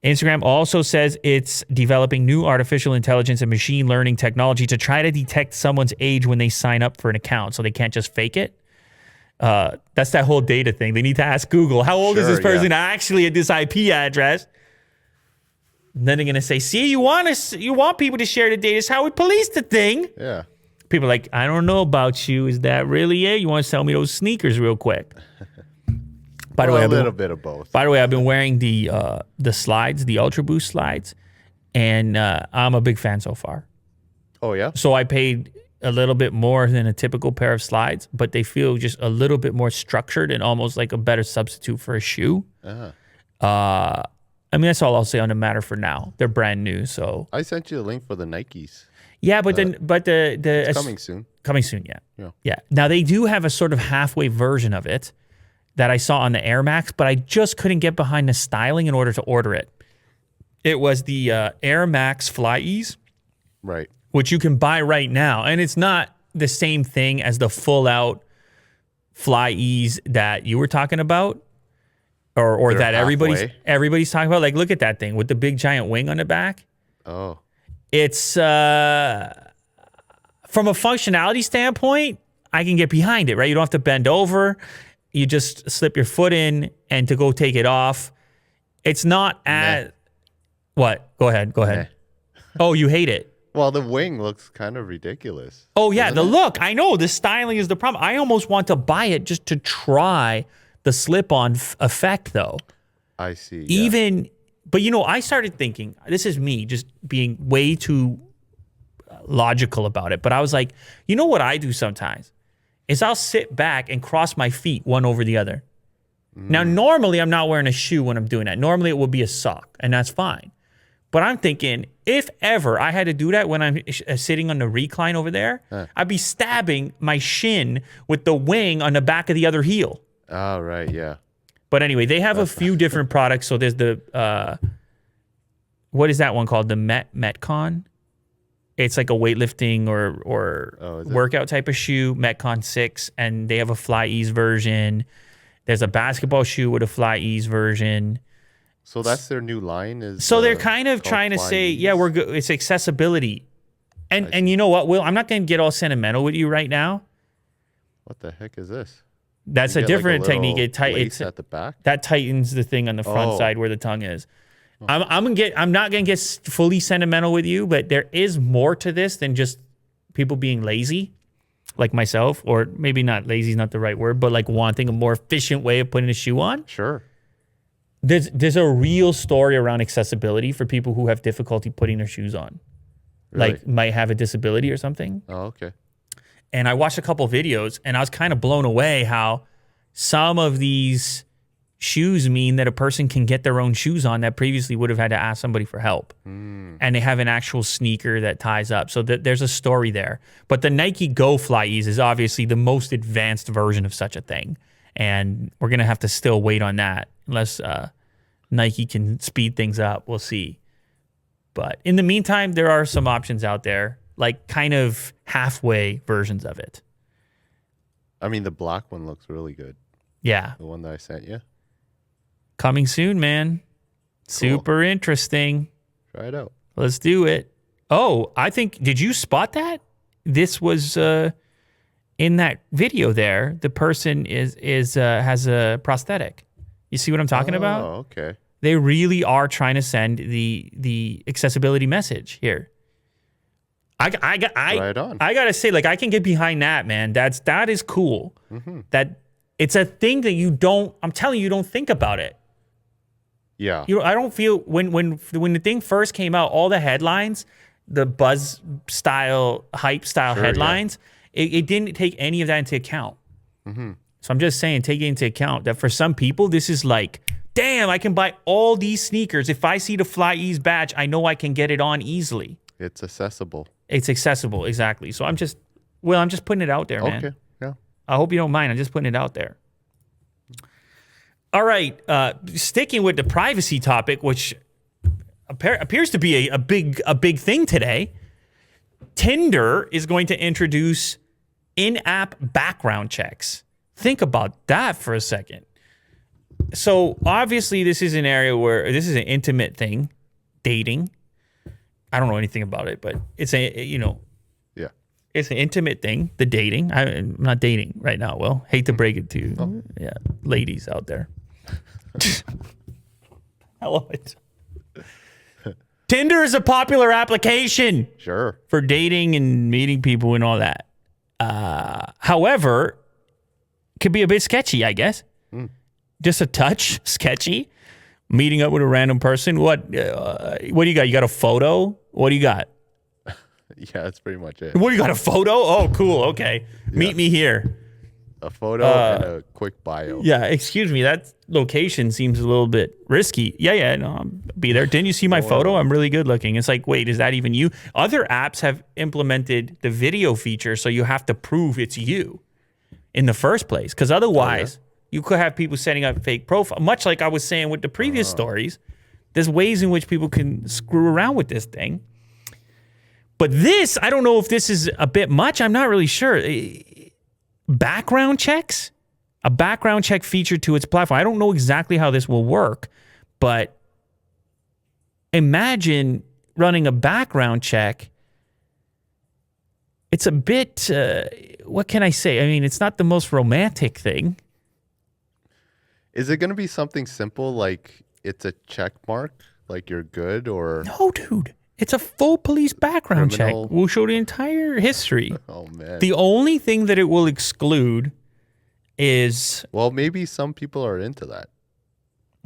Instagram also says it's developing new artificial intelligence and machine learning technology to try to detect someone's age when they sign up for an account, so they can't just fake it. That's that whole data thing. They need to ask Google, how old is this person actually at this IP address? And then they're going to say, see, you want people to share the data. It's how we police the thing. Yeah. People are like, I don't know about you. Is that really it? You want to sell me those sneakers real quick? By the way, a little bit of both. By the way, I've been wearing the slides, the Ultra Boost slides, and I'm a big fan so far. Oh, yeah? So I paid a little bit more than a typical pair of slides, but they feel just a little bit more structured and almost like a better substitute for a shoe. Uh-huh. I mean, that's all I'll say on the matter for now. They're brand new, so. I sent you a link for the Nikes. Yeah, but it's coming soon. Coming soon, yeah. Yeah. Now they do have a sort of halfway version of it that I saw on the Air Max, but I just couldn't get behind the styling in order to order it. It was the Air Max FlyEase. Right. Which you can buy right now. And it's not the same thing as the full-out FlyEase that you were talking about or that everybody's talking about. Like, look at that thing with the big giant wing on the back. Oh. It's, from a functionality standpoint, I can get behind it, right? You don't have to bend over. You just slip your foot in and to go take it off. It's not as... What? Go ahead. Oh, you hate it. Well, the wing looks kind of ridiculous. Oh, yeah, the look. I know, the styling is the problem. I almost want to buy it just to try the slip-on effect, though. I see. Yeah. But, I started thinking, this is me just being way too logical about it. But I was like, you know what I do sometimes is I'll sit back and cross my feet one over the other. Now, normally I'm not wearing a shoe when I'm doing that. Normally it would be a sock, and that's fine. But I'm thinking, if ever I had to do that when I'm sitting on the recline over there, I'd be stabbing my shin with the wing on the back of the other heel. Oh, right, yeah. But anyway, they have a few different products. So there's the, what is that one called? The Metcon? It's like a weightlifting or workout type of shoe, Metcon 6. And they have a FlyEase version. There's a basketball shoe with a FlyEase version. So that's their new line? So they're kind of trying to say, yeah, we're good. It's accessibility. And you know what, Will? I'm not going to get all sentimental with you right now. What the heck is this? That's a different technique. It's at the back? That tightens the thing on the front side where the tongue is. I'm not going to get fully sentimental with you, but there is more to this than just people being lazy, like myself, or maybe not lazy is not the right word, but like wanting a more efficient way of putting a shoe on. Sure. There's a real story around accessibility for people who have difficulty putting their shoes on. Really? Like might have a disability or something. Oh, okay. And I watched a couple of videos and I was kind of blown away how some of these shoes mean that a person can get their own shoes on that previously would have had to ask somebody for help. And they have an actual sneaker that ties up. So there's a story there. But the Nike Go FlyEase is obviously the most advanced version of such a thing. And we're going to have to still wait on that unless Nike can speed things up. We'll see. But in the meantime, there are some options out there, like kind of halfway versions of it. I mean, the black one looks really good. Yeah. The one that I sent you. Coming soon, man. Cool. Super interesting. Try it out. Let's do it. Oh, I think, did you spot that? This was in that video there. The person has a prosthetic. You see what I'm talking about? Oh, okay. They really are trying to send the accessibility message here. I gotta say, like, I can get behind that, man. That is cool. That it's a thing that I'm telling you, you don't think about it. Yeah. I don't feel when the thing first came out, all the headlines, the buzz style, hype style headlines, it didn't take any of that into account. So I'm just saying, take it into account that for some people, this is like, damn, I can buy all these sneakers. If I see the FlyEase badge, I know I can get it on easily. It's accessible. It's accessible, exactly. So I'm just putting it out there, man. Okay, yeah. I hope you don't mind. I'm just putting it out there. All right, sticking with the privacy topic, which appears to be a big thing today. Tinder is going to introduce in-app background checks. Think about that for a second. So obviously this is an area where this is an intimate thing, dating. I don't know anything about it, but it's it's an intimate thing, the dating. I'm not dating right now. Well, hate to break it to you, ladies out there. I love it. Tinder is a popular application. Sure. For dating and meeting people and all that. However, it could be a bit sketchy, I guess. Just a touch sketchy. Meeting up with a random person. What do you got? You got a photo? What do you got? Yeah, that's pretty much it. What, you got a photo? Oh, cool. Okay. Yeah. Meet me here. A photo and a quick bio. Yeah, excuse me. That location seems a little bit risky. Yeah, no, I'll be there. Didn't you see my photo? I'm really good looking. It's like, wait, is that even you? Other apps have implemented the video feature, so you have to prove it's you in the first place. Because otherwise, you could have people setting up fake profile. Much like I was saying with the previous stories, there's ways in which people can screw around with this thing. But this, I don't know if this is a bit much. I'm not really sure. Background checks? A background check feature to its platform. I don't know exactly how this will work, but imagine running a background check. It's a bit, what can I say? I mean, it's not the most romantic thing. Is it going to be something simple like it's a check mark, like you're good, or? No, dude. It's a full police background check. We'll show the entire history. Oh, man. The only thing that it will exclude is... Well, maybe some people are into that.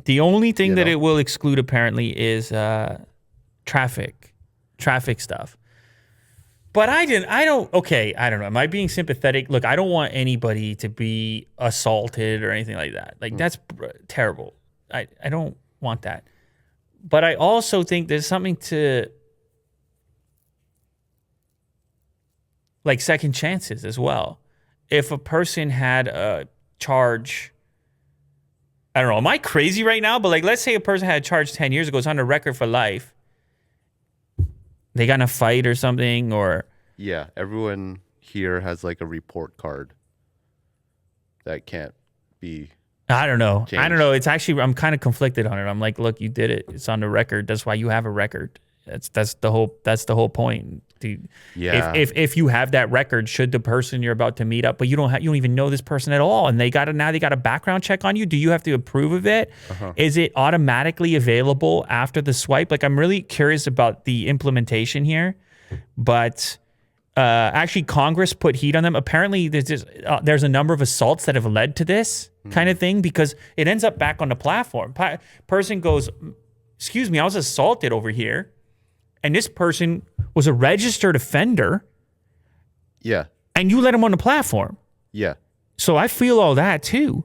The only thing that it will exclude, apparently, is traffic stuff. But I don't know. Am I being sympathetic? Look, I don't want anybody to be assaulted or anything like that. Like, that's terrible. I don't want that. But I also think there's something to, like, second chances as well. If a person had a charge, I don't know, am I crazy right now? But, like, let's say a person had a charge 10 years ago, it's on the record for life. They got in a fight or something, or... Yeah, everyone here has like a report card that can't be... I don't know. changed. I don't know. It's actually, I'm kind of conflicted on it. I'm like, look, you did it. It's on the record. That's why you have a record. That's the whole point, dude. Yeah. If you have that record, should the person you're about to meet up, but you don't even know this person at all, and they got a background check on you. Do you have to approve of it? Is it automatically available after the swipe? Like, I'm really curious about the implementation here, but actually Congress put heat on them. Apparently, there's a number of assaults that have led to this kind of thing, because it ends up back on the platform. Person goes, "Excuse me, I was assaulted over here." And this person was a registered offender. Yeah. And you let him on the platform. Yeah. So I feel all that too.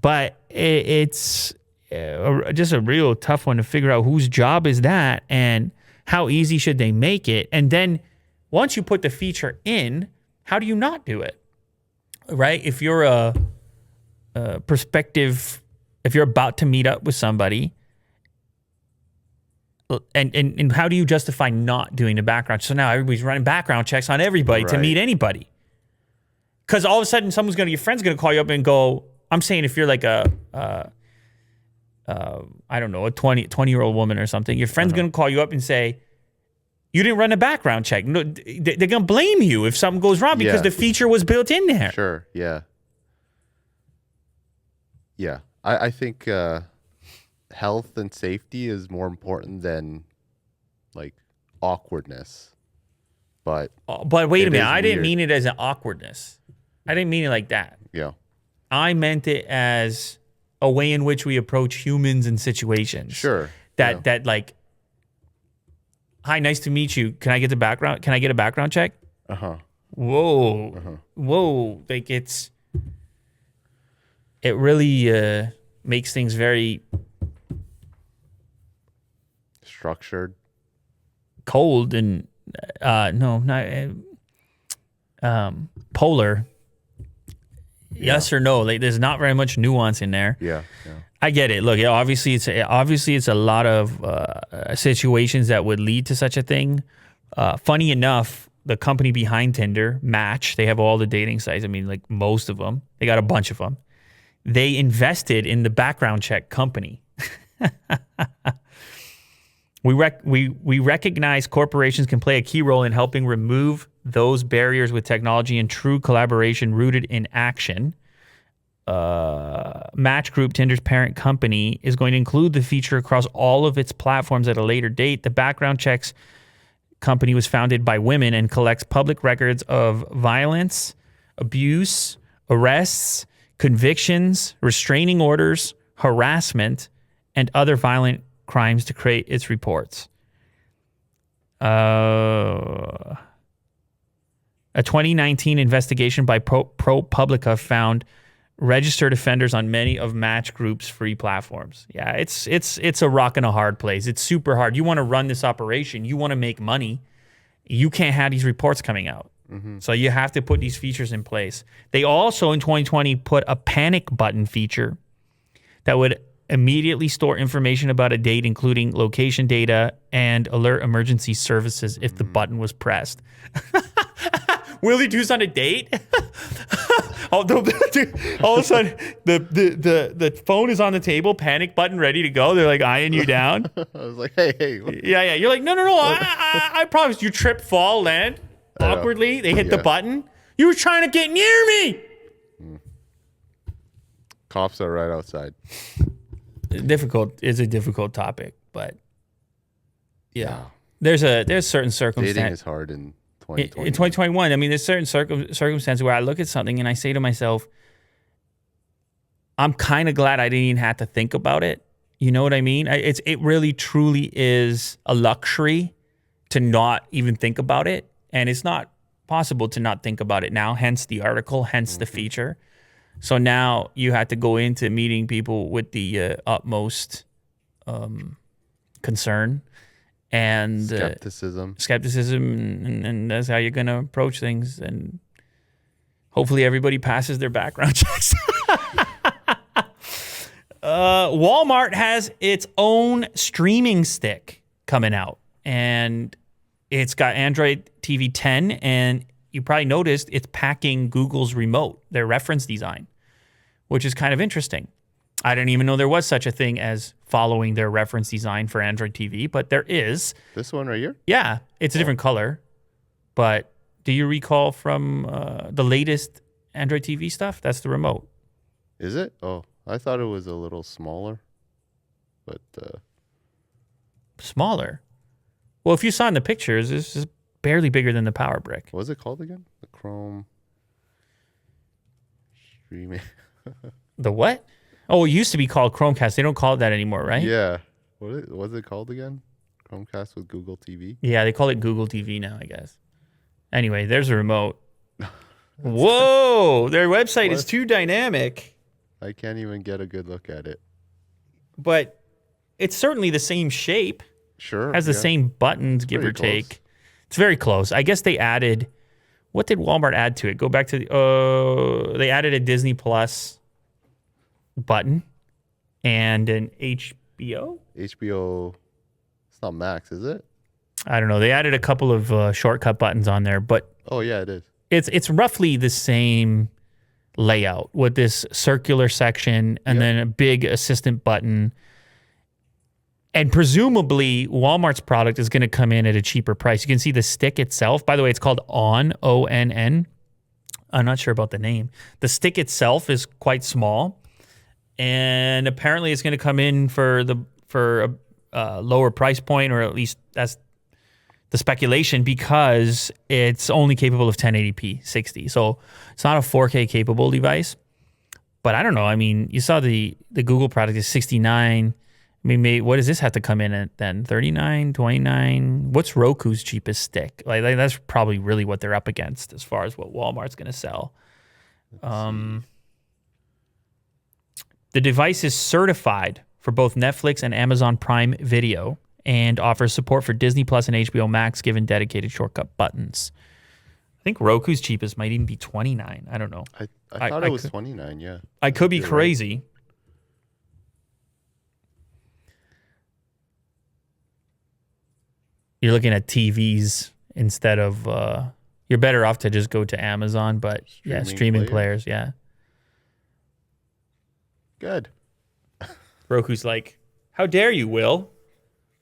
But it's just a real tough one to figure out whose job is that and how easy should they make it. And then once you put the feature in, how do you not do it? Right? If you're a prospective, if you're about to meet up with somebody, and how do you justify not doing the background? So now everybody's running background checks on everybody to meet anybody. Because all of a sudden, your friend's going to call you up and go, I'm saying if you're like I don't know, a 20-year-old woman or something, your friend's going to call you up and say, you didn't run a background check. No, they're going to blame you if something goes wrong because the feature was built in there. Sure, yeah. Yeah, I think... health and safety is more important than like awkwardness. But wait a minute, I didn't mean it as an awkwardness. I didn't mean it like that. Yeah. I meant it as a way in which we approach humans and situations. Sure. That like, hi, nice to meet you. Can I get a background check? Whoa. Whoa. Like it really makes things very structured, cold, and polar. Yes or no? Like, there's not very much nuance in there. Yeah. I get it. Look, obviously it's a lot of situations that would lead to such a thing. Funny enough, the company behind Tinder, Match, they have all the dating sites. I mean, like most of them. They got a bunch of them. They invested in the background check company. We recognize corporations can play a key role in helping remove those barriers with technology and true collaboration rooted in action. Match Group, Tinder's parent company, is going to include the feature across all of its platforms at a later date. The background checks company was founded by women and collects public records of violence, abuse, arrests, convictions, restraining orders, harassment, and other violent crimes to create its reports. A 2019 investigation by ProPublica found registered offenders on many of Match Group's free platforms. Yeah, it's a rock and a hard place. It's super hard. You want to run this operation. You want to make money. You can't have these reports coming out. So you have to put these features in place. They also, in 2020, put a panic button feature that would immediately store information about a date, including location data, and alert emergency services if the button was pressed. Willie Doo's on a date? all of a sudden, the phone is on the table, panic button ready to go. They're like eyeing you down. I was like, hey. Yeah. You're like, no. I promise. You trip, fall, land awkwardly. They hit the button. You were trying to get near me. Cops are right outside. Difficult is a difficult topic, but yeah. There's certain circumstances. Dating is hard in 2021. In 2021, I mean, there's certain circumstances where I look at something and I say to myself, I'm kind of glad I didn't even have to think about it. You know what I mean? It really truly is a luxury to not even think about it and it's not possible to not think about it now, hence the article, hence the feature. So now you had to go into meeting people with the utmost concern and skepticism, and that's how you're going to approach things. And hopefully everybody passes their background checks. Walmart has its own streaming stick coming out, and it's got Android TV 10, and you probably noticed it's packing Google's remote, their reference design, which is kind of interesting. I didn't even know there was such a thing as following their reference design for Android TV, but there is. This one right here? Yeah, it's a different color. But do you recall from the latest Android TV stuff? That's the remote. Is it? Oh, I thought it was a little smaller. But smaller? Well, if you saw in the pictures, this is barely bigger than the Power Brick. What was it called again? The Chrome streaming. The what? Oh, it used to be called Chromecast. They don't call it that anymore, right? Yeah. What was it called again? Chromecast with Google TV? Yeah, they call it Google TV now, I guess. Anyway, there's a remote. Whoa! Their website is too dynamic. I can't even get a good look at it. But it's certainly the same shape. Sure. Has the same buttons, give or take. It's very close. I guess they added... What did Walmart add to it? Go back to the... they added a Disney Plus button and an HBO? HBO... It's not Max, is it? I don't know. They added a couple of shortcut buttons on there, but... Oh, yeah, it is. It's roughly the same layout with this circular section and then a big assistant button. And presumably, Walmart's product is going to come in at a cheaper price. You can see the stick itself. By the way, it's called ONN, O-N-N. I'm not sure about the name. The stick itself is quite small. And apparently, it's going to come in for a lower price point, or at least that's the speculation, because it's only capable of 1080p 60. So it's not a 4K capable device. But I don't know. I mean, you saw the Google product is 69. I mean, maybe, what does this have to come in at then? 39, 29? What's Roku's cheapest stick? Like that's probably really what they're up against as far as what Walmart's going to sell. The device is certified for both Netflix and Amazon Prime Video and offers support for Disney Plus and HBO Max given dedicated shortcut buttons. I think Roku's cheapest might even be 29. I don't know. I thought it was 29, yeah. I could be crazy. Right. You're looking at TVs instead of... you're better off to just go to Amazon, but streaming players, yeah. Good. Roku's like, how dare you, Will?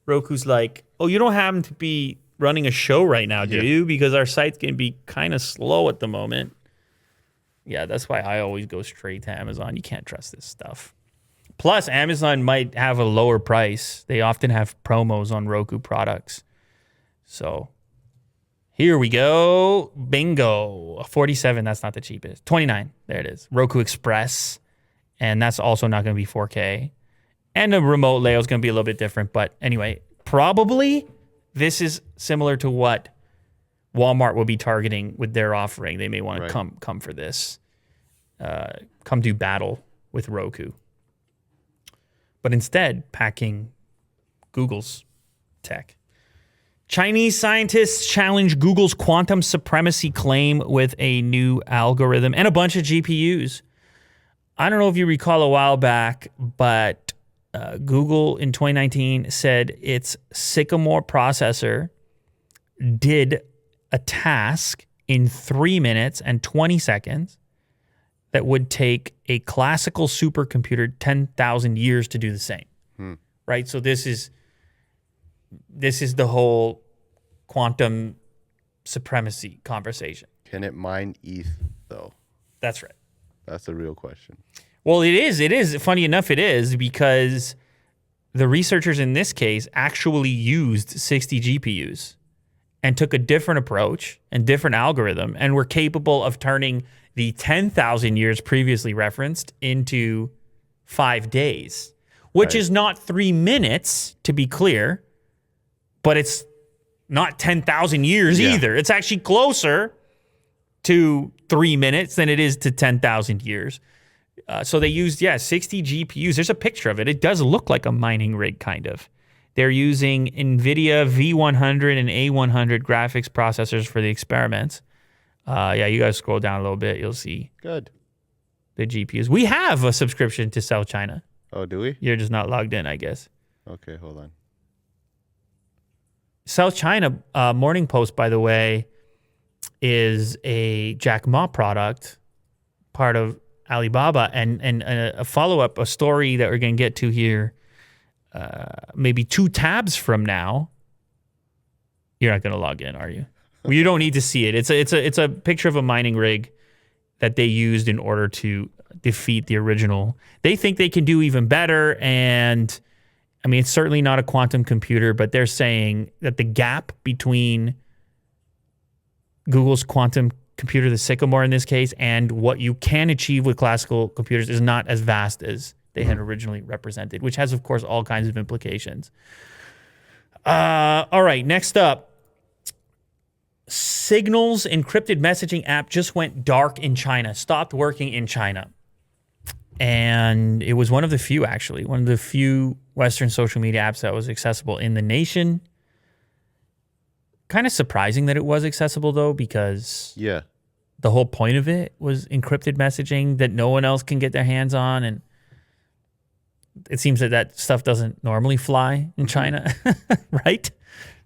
Roku's like, oh, you don't happen to be running a show right now, do you? Because our site's going to be kind of slow at the moment. Yeah, that's why I always go straight to Amazon. You can't trust this stuff. Plus, Amazon might have a lower price. They often have promos on Roku products. So here we go. Bingo. 47, that's not the cheapest. 29, there it is. Roku Express. And that's also not going to be 4K. And the remote layout is going to be a little bit different. But anyway, probably this is similar to what Walmart will be targeting with their offering. They may want to come for this. Come do battle with Roku. But instead, packing Google's tech. Chinese scientists challenge Google's quantum supremacy claim with a new algorithm and a bunch of GPUs. I don't know if you recall a while back, but Google in 2019 said its Sycamore processor did a task in 3 minutes and 20 seconds that would take a classical supercomputer 10,000 years to do the same. Right? So this is the whole quantum supremacy conversation. Can it mine ETH, though? That's right. That's the real question. Well, it is. It is. Funny enough, it is, because the researchers in this case actually used 60 GPUs and took a different approach and different algorithm and were capable of turning the 10,000 years previously referenced into 5 days, which is not 3 minutes, to be clear, but it's not 10,000 years Yeah. either. It's actually closer to 3 minutes than it is to 10,000 years. So they used, 60 GPUs. There's a picture of it. It does look like a mining rig, kind of. They're using NVIDIA V100 and A100 graphics processors for the experiments. You guys scroll down a little bit. You'll see Good. the GPUs. We have a subscription to South China. Oh, do we? You're just not logged in, I guess. Okay, hold on. South China Morning Post, by the way, is a Jack Ma product, part of Alibaba, and a follow-up, a story that we're going to get to here, maybe 2 tabs from now. You're not going to log in, are you? Well, you don't need to see it. It's a picture of a mining rig that they used in order to defeat the original. They think they can do even better, and I mean, it's certainly not a quantum computer, but they're saying that the gap between Google's quantum computer, the Sycamore in this case, and what you can achieve with classical computers is not as vast as they had originally represented, which has, of course, all kinds of implications. All right, next up. Signal's encrypted messaging app just went dark in China, stopped working in China. And it was one of the few Western social media apps that was accessible in the nation. Kind of surprising that it was accessible, though, because the whole point of it was encrypted messaging that no one else can get their hands on. And it seems that stuff doesn't normally fly in China, right?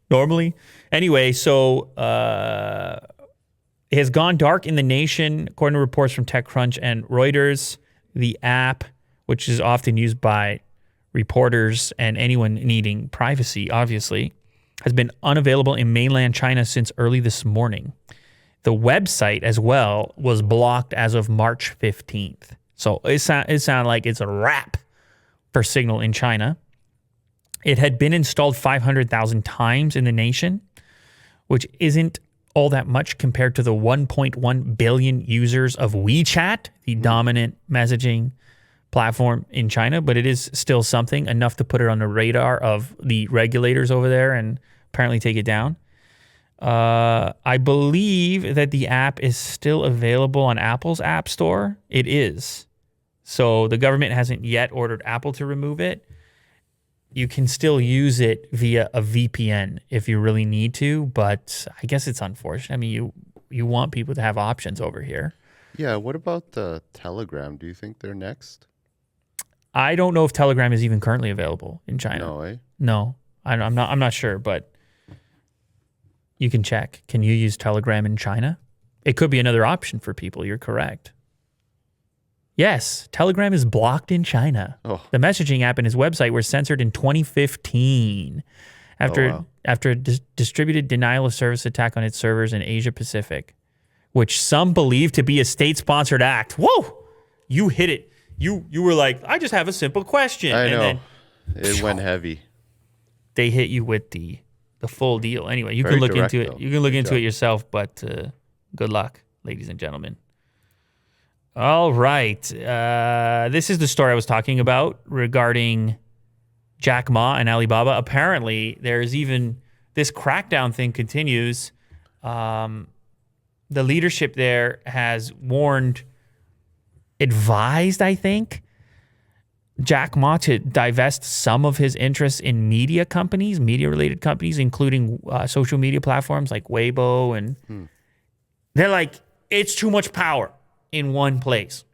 Normally. Anyway, so it has gone dark in the nation, according to reports from TechCrunch and Reuters. The app, which is often used by reporters and anyone needing privacy, obviously, has been unavailable in mainland China since early this morning. The website, as well, was blocked as of March 15th. So it sounds like it's a wrap for Signal in China. It had been installed 500,000 times in the nation, which isn't all that much compared to the 1.1 billion users of WeChat, the dominant messaging platform in China, but it is still something, enough to put it on the radar of the regulators over there and apparently take it down. I believe that the app is still available on Apple's App Store. It is. So the government hasn't yet ordered Apple to remove it. You can still use it via a VPN if you really need to, but I guess it's unfortunate. I mean, you want people to have options over here. Yeah, what about Telegram? Do you think they're next? I don't know if Telegram is even currently available in China. No, eh? No, I'm not sure, but you can check. Can you use Telegram in China? It could be another option for people. You're correct. Yes, Telegram is blocked in China. Oh. The messaging app and his website were censored in 2015 after a distributed denial of service attack on its servers in Asia Pacific, which some believe to be a state-sponsored act. Whoa! You hit it. You were like, I just have a simple question. I and know. Then, It went heavy. They hit you with the full deal. Anyway, you Very can look direct, into it. though. You can look Good into job. it yourself, but good luck, ladies and gentlemen. All right. This is the story I was talking about regarding Jack Ma and Alibaba. Apparently, there's even this crackdown thing continues. The leadership there has advised, I think, Jack Ma to divest some of his interests in media companies, media-related companies, including social media platforms like Weibo. And they're like, it's too much power in one place.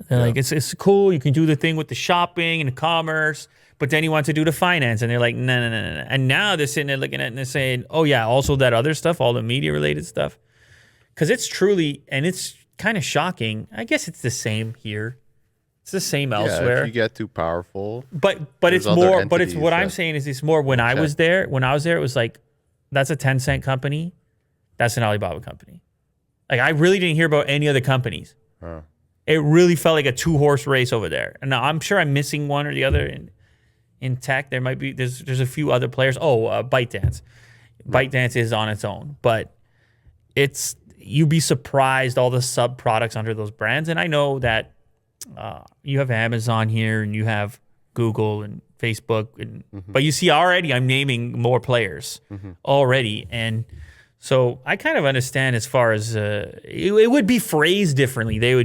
They're like, it's cool. You can do the thing with the shopping and the commerce, but then you want to do the finance. And they're like, no. And now they're sitting there looking at it and they're saying, oh, yeah, also that other stuff, all the media-related stuff. Because it's truly, and it's kind of shocking. I guess it's the same here. It's the same elsewhere. Yeah, if you get too powerful. But it's other more. But it's entities what I'm that- saying is it's more. When I was there, it was like, that's a 10-cent company. That's an Alibaba company. Like, I really didn't hear about any other companies. Huh. It really felt like a 2-horse race over there. And now I'm sure I'm missing one or the other in tech. There might be there's a few other players. ByteDance. ByteDance is on its own, but you'd be surprised all the sub products under those brands. And I know that you have Amazon here and you have Google and Facebook. But you see already I'm naming more players already. And so I kind of understand as far as it would be phrased differently. They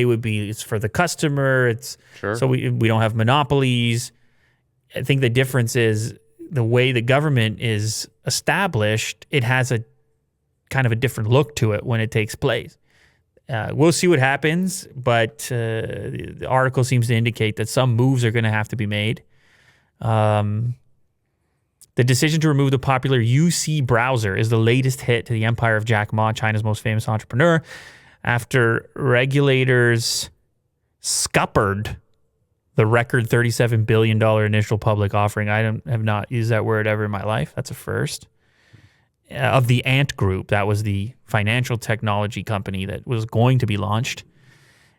would be, it's for the customer. It's Sure. So we don't have monopolies. I think the difference is the way the government is established, it has a kind of a different look to it when it takes place. We'll see what happens, but the article seems to indicate that some moves are going to have to be made. The decision to remove the popular UC browser is the latest hit to the empire of Jack Ma, China's most famous entrepreneur, after regulators scuppered the record $37 billion initial public offering. I have not used that word ever in my life. That's a first. Of the Ant Group. That was the financial technology company that was going to be launched.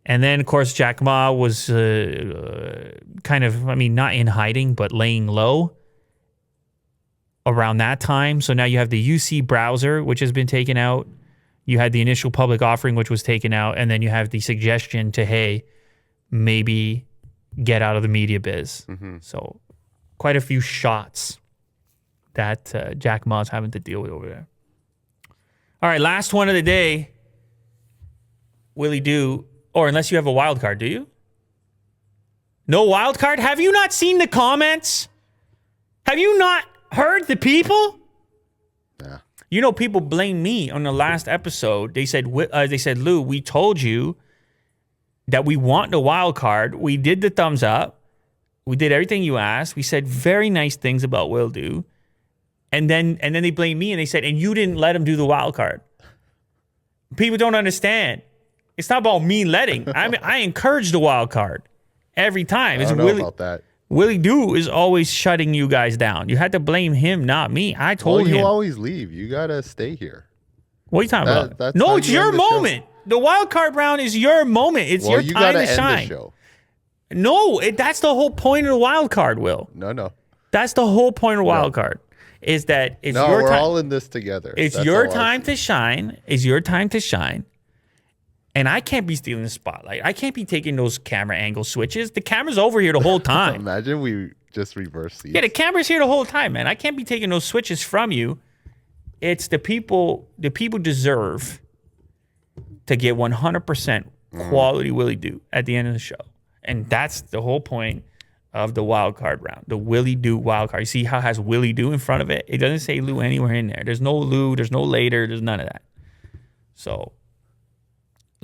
And then, of course, Jack Ma was kind of, not in hiding, but laying low around that time. So now you have the UC browser, which has been taken out. You had the initial public offering, which was taken out. And then you have the suggestion to, hey, maybe get out of the media biz. So quite a few shots that Jack Ma's having to deal with over there. All right, last one of the day. Willie do, or unless you have a wild card, do you? No wild card? Have you not seen the comments? Have you not heard the people? Yeah. You know, people blame me on the last episode. They said, Lou, we told you that we want the wild card. We did the thumbs up. We did everything you asked. We said very nice things about Will Do. And then they blame me and they said, and you didn't let him do the wild card. People don't understand. It's not about me letting. I encourage the wild card every time. I don't know about that. Willie Do is always shutting you guys down. You had to blame him, not me. I told him. You always leave. You got to stay here. What are you talking about? No, it's your moment. The wild card round is your moment. It's your time to shine. The show. No, that's the whole point of the wild card, Will. No. That's the whole point of the wild card. Is that it's your time. We're all in this together. It's your time to shine. It's your time to shine. And I can't be stealing the spotlight. I can't be taking those camera angle switches. The camera's over here the whole time. Imagine we just reverse these. Yeah, the camera's here the whole time, man. I can't be taking those switches from you. It's the people deserve to get 100% quality Willie Do at the end of the show. And that's the whole point of the wild card round, the Willie Do wild card. You see how it has Willie Do in front of it? It doesn't say Lou anywhere in there. There's no Lou, there's no later, there's none of that. So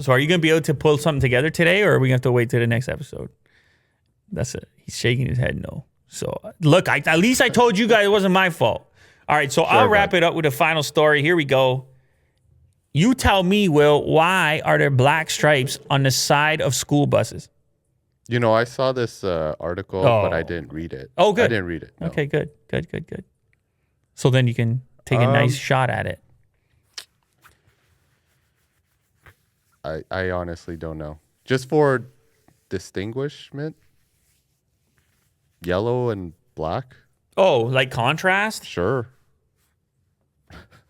are you going to be able to pull something together today, or are we going to have to wait till the next episode? That's it. He's shaking his head no. So look, at least I told you guys it wasn't my fault. All right, so I'll wrap it up with a final story. Here we go. You tell me, Will, why are there black stripes on the side of school buses? You know, I saw this article, but I didn't read it. Oh, good. I didn't read it. No. Okay, good. So then you can take a nice shot at it. I honestly don't know. Just for distinguishment, yellow and black. Oh, like contrast? Sure.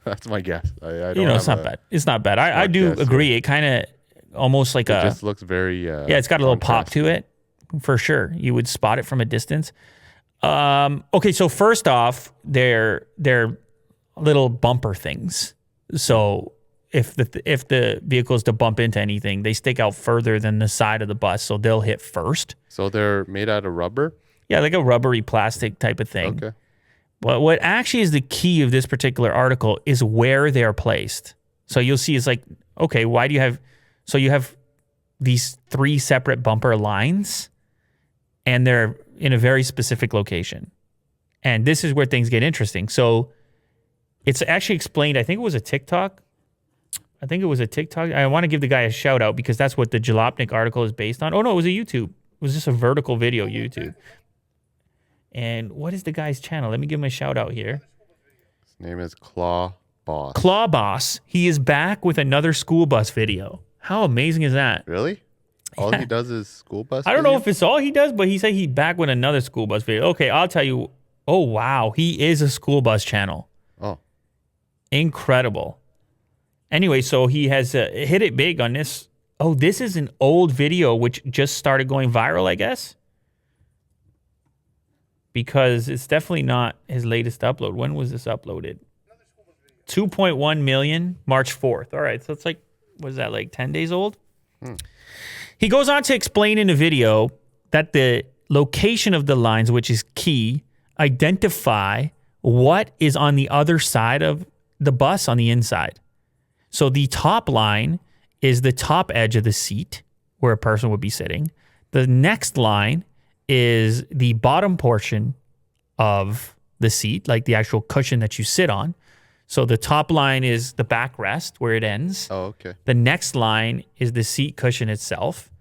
That's my guess. I don't it's not bad. It's not bad. I do agree. It kind of almost like it just looks very it's got a little pop to it. For sure. You would spot it from a distance. Okay, so first off, they're little bumper things. So if the vehicle is to bump into anything, they stick out further than the side of the bus, so they'll hit first. So they're made out of rubber? Yeah, like a rubbery plastic type of thing. Okay. But what actually is the key of this particular article is where they're placed. So you'll see it's like, okay, why do you have... So you have these 3 separate bumper lines, and they're in a very specific location. And this is where things get interesting. So it's actually explained, I think it was a TikTok. I want to give the guy a shout out because that's what the Jalopnik article is based on. Oh, no, it was a YouTube. It was just a vertical video YouTube. And what is the guy's channel? Let me give him a shout out here. His name is Claw Boss. Claw Boss. He is back with another school bus video. How amazing is that? Really? All he does is school bus I don't know if it's all he does, but he said he's back with another school bus video. Okay, I'll tell you. Oh, wow. He is a school bus channel. Oh. Incredible. Anyway, so he has hit it big on this. Oh, this is an old video which just started going viral, I guess. because it's definitely not his latest upload. When was this uploaded? 2.1 million, March 4th. All right, so it's like, was that like 10 days old? He goes on to explain in the video that the location of the lines, which is key, identify what is on the other side of the bus on the inside. So the top line is the top edge of the seat where a person would be sitting. The next line is the bottom portion of the seat, like the actual cushion that you sit on. So the top line is the backrest where it ends. Oh, okay. The next line is the seat cushion itself.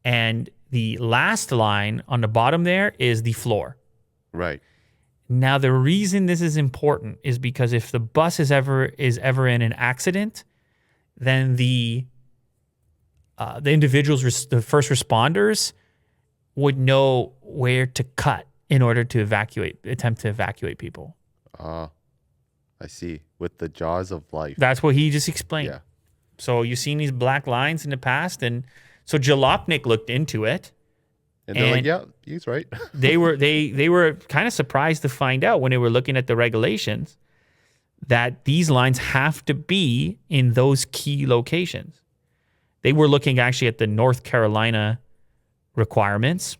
And the last line on the bottom there is the floor. Right. Now, the reason this is important is because if the bus is ever in an accident, then the individuals, the first responders, would know where to cut in order to attempt to evacuate people. I see. With the jaws of life. That's what he just explained. Yeah. So you've seen these black lines in the past, and so Jalopnik looked into it. And they're like, yeah, he's right. they were kind of surprised to find out when they were looking at the regulations that these lines have to be in those key locations. They were looking actually at the North Carolina requirements.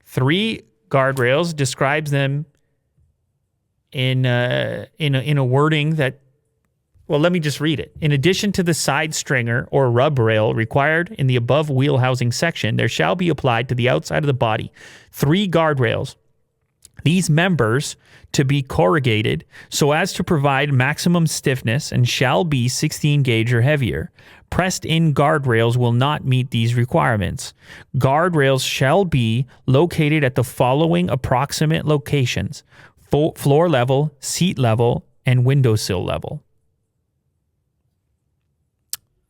3 guardrails describes them in a wording that, well, let me just read it. In addition to the side stringer or rub rail required in the above wheel housing section, there shall be applied to the outside of the body 3 guardrails. These members to be corrugated so as to provide maximum stiffness and shall be 16 gauge or heavier. Pressed in guardrails will not meet these requirements. Guardrails shall be located at the following approximate locations: floor level, seat level, and windowsill level.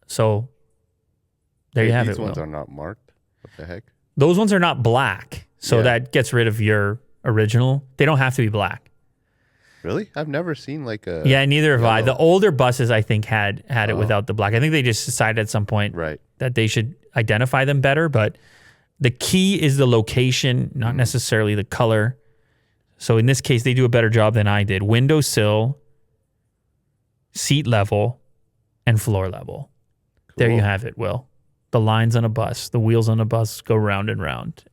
So there you have it. These ones are not marked. What the heck? Those ones are not black. So that gets rid of your original. They don't have to be black. Really? I've never seen like a... Yeah, neither have I. The older buses, I think, had it without the black. I think they just decided at some point that they should identify them better. But the key is the location, not necessarily the color. So in this case, they do a better job than I did. Windowsill, seat level, and floor level. Cool. There you have it, Will. The lines on a bus, the wheels on a bus go round and round.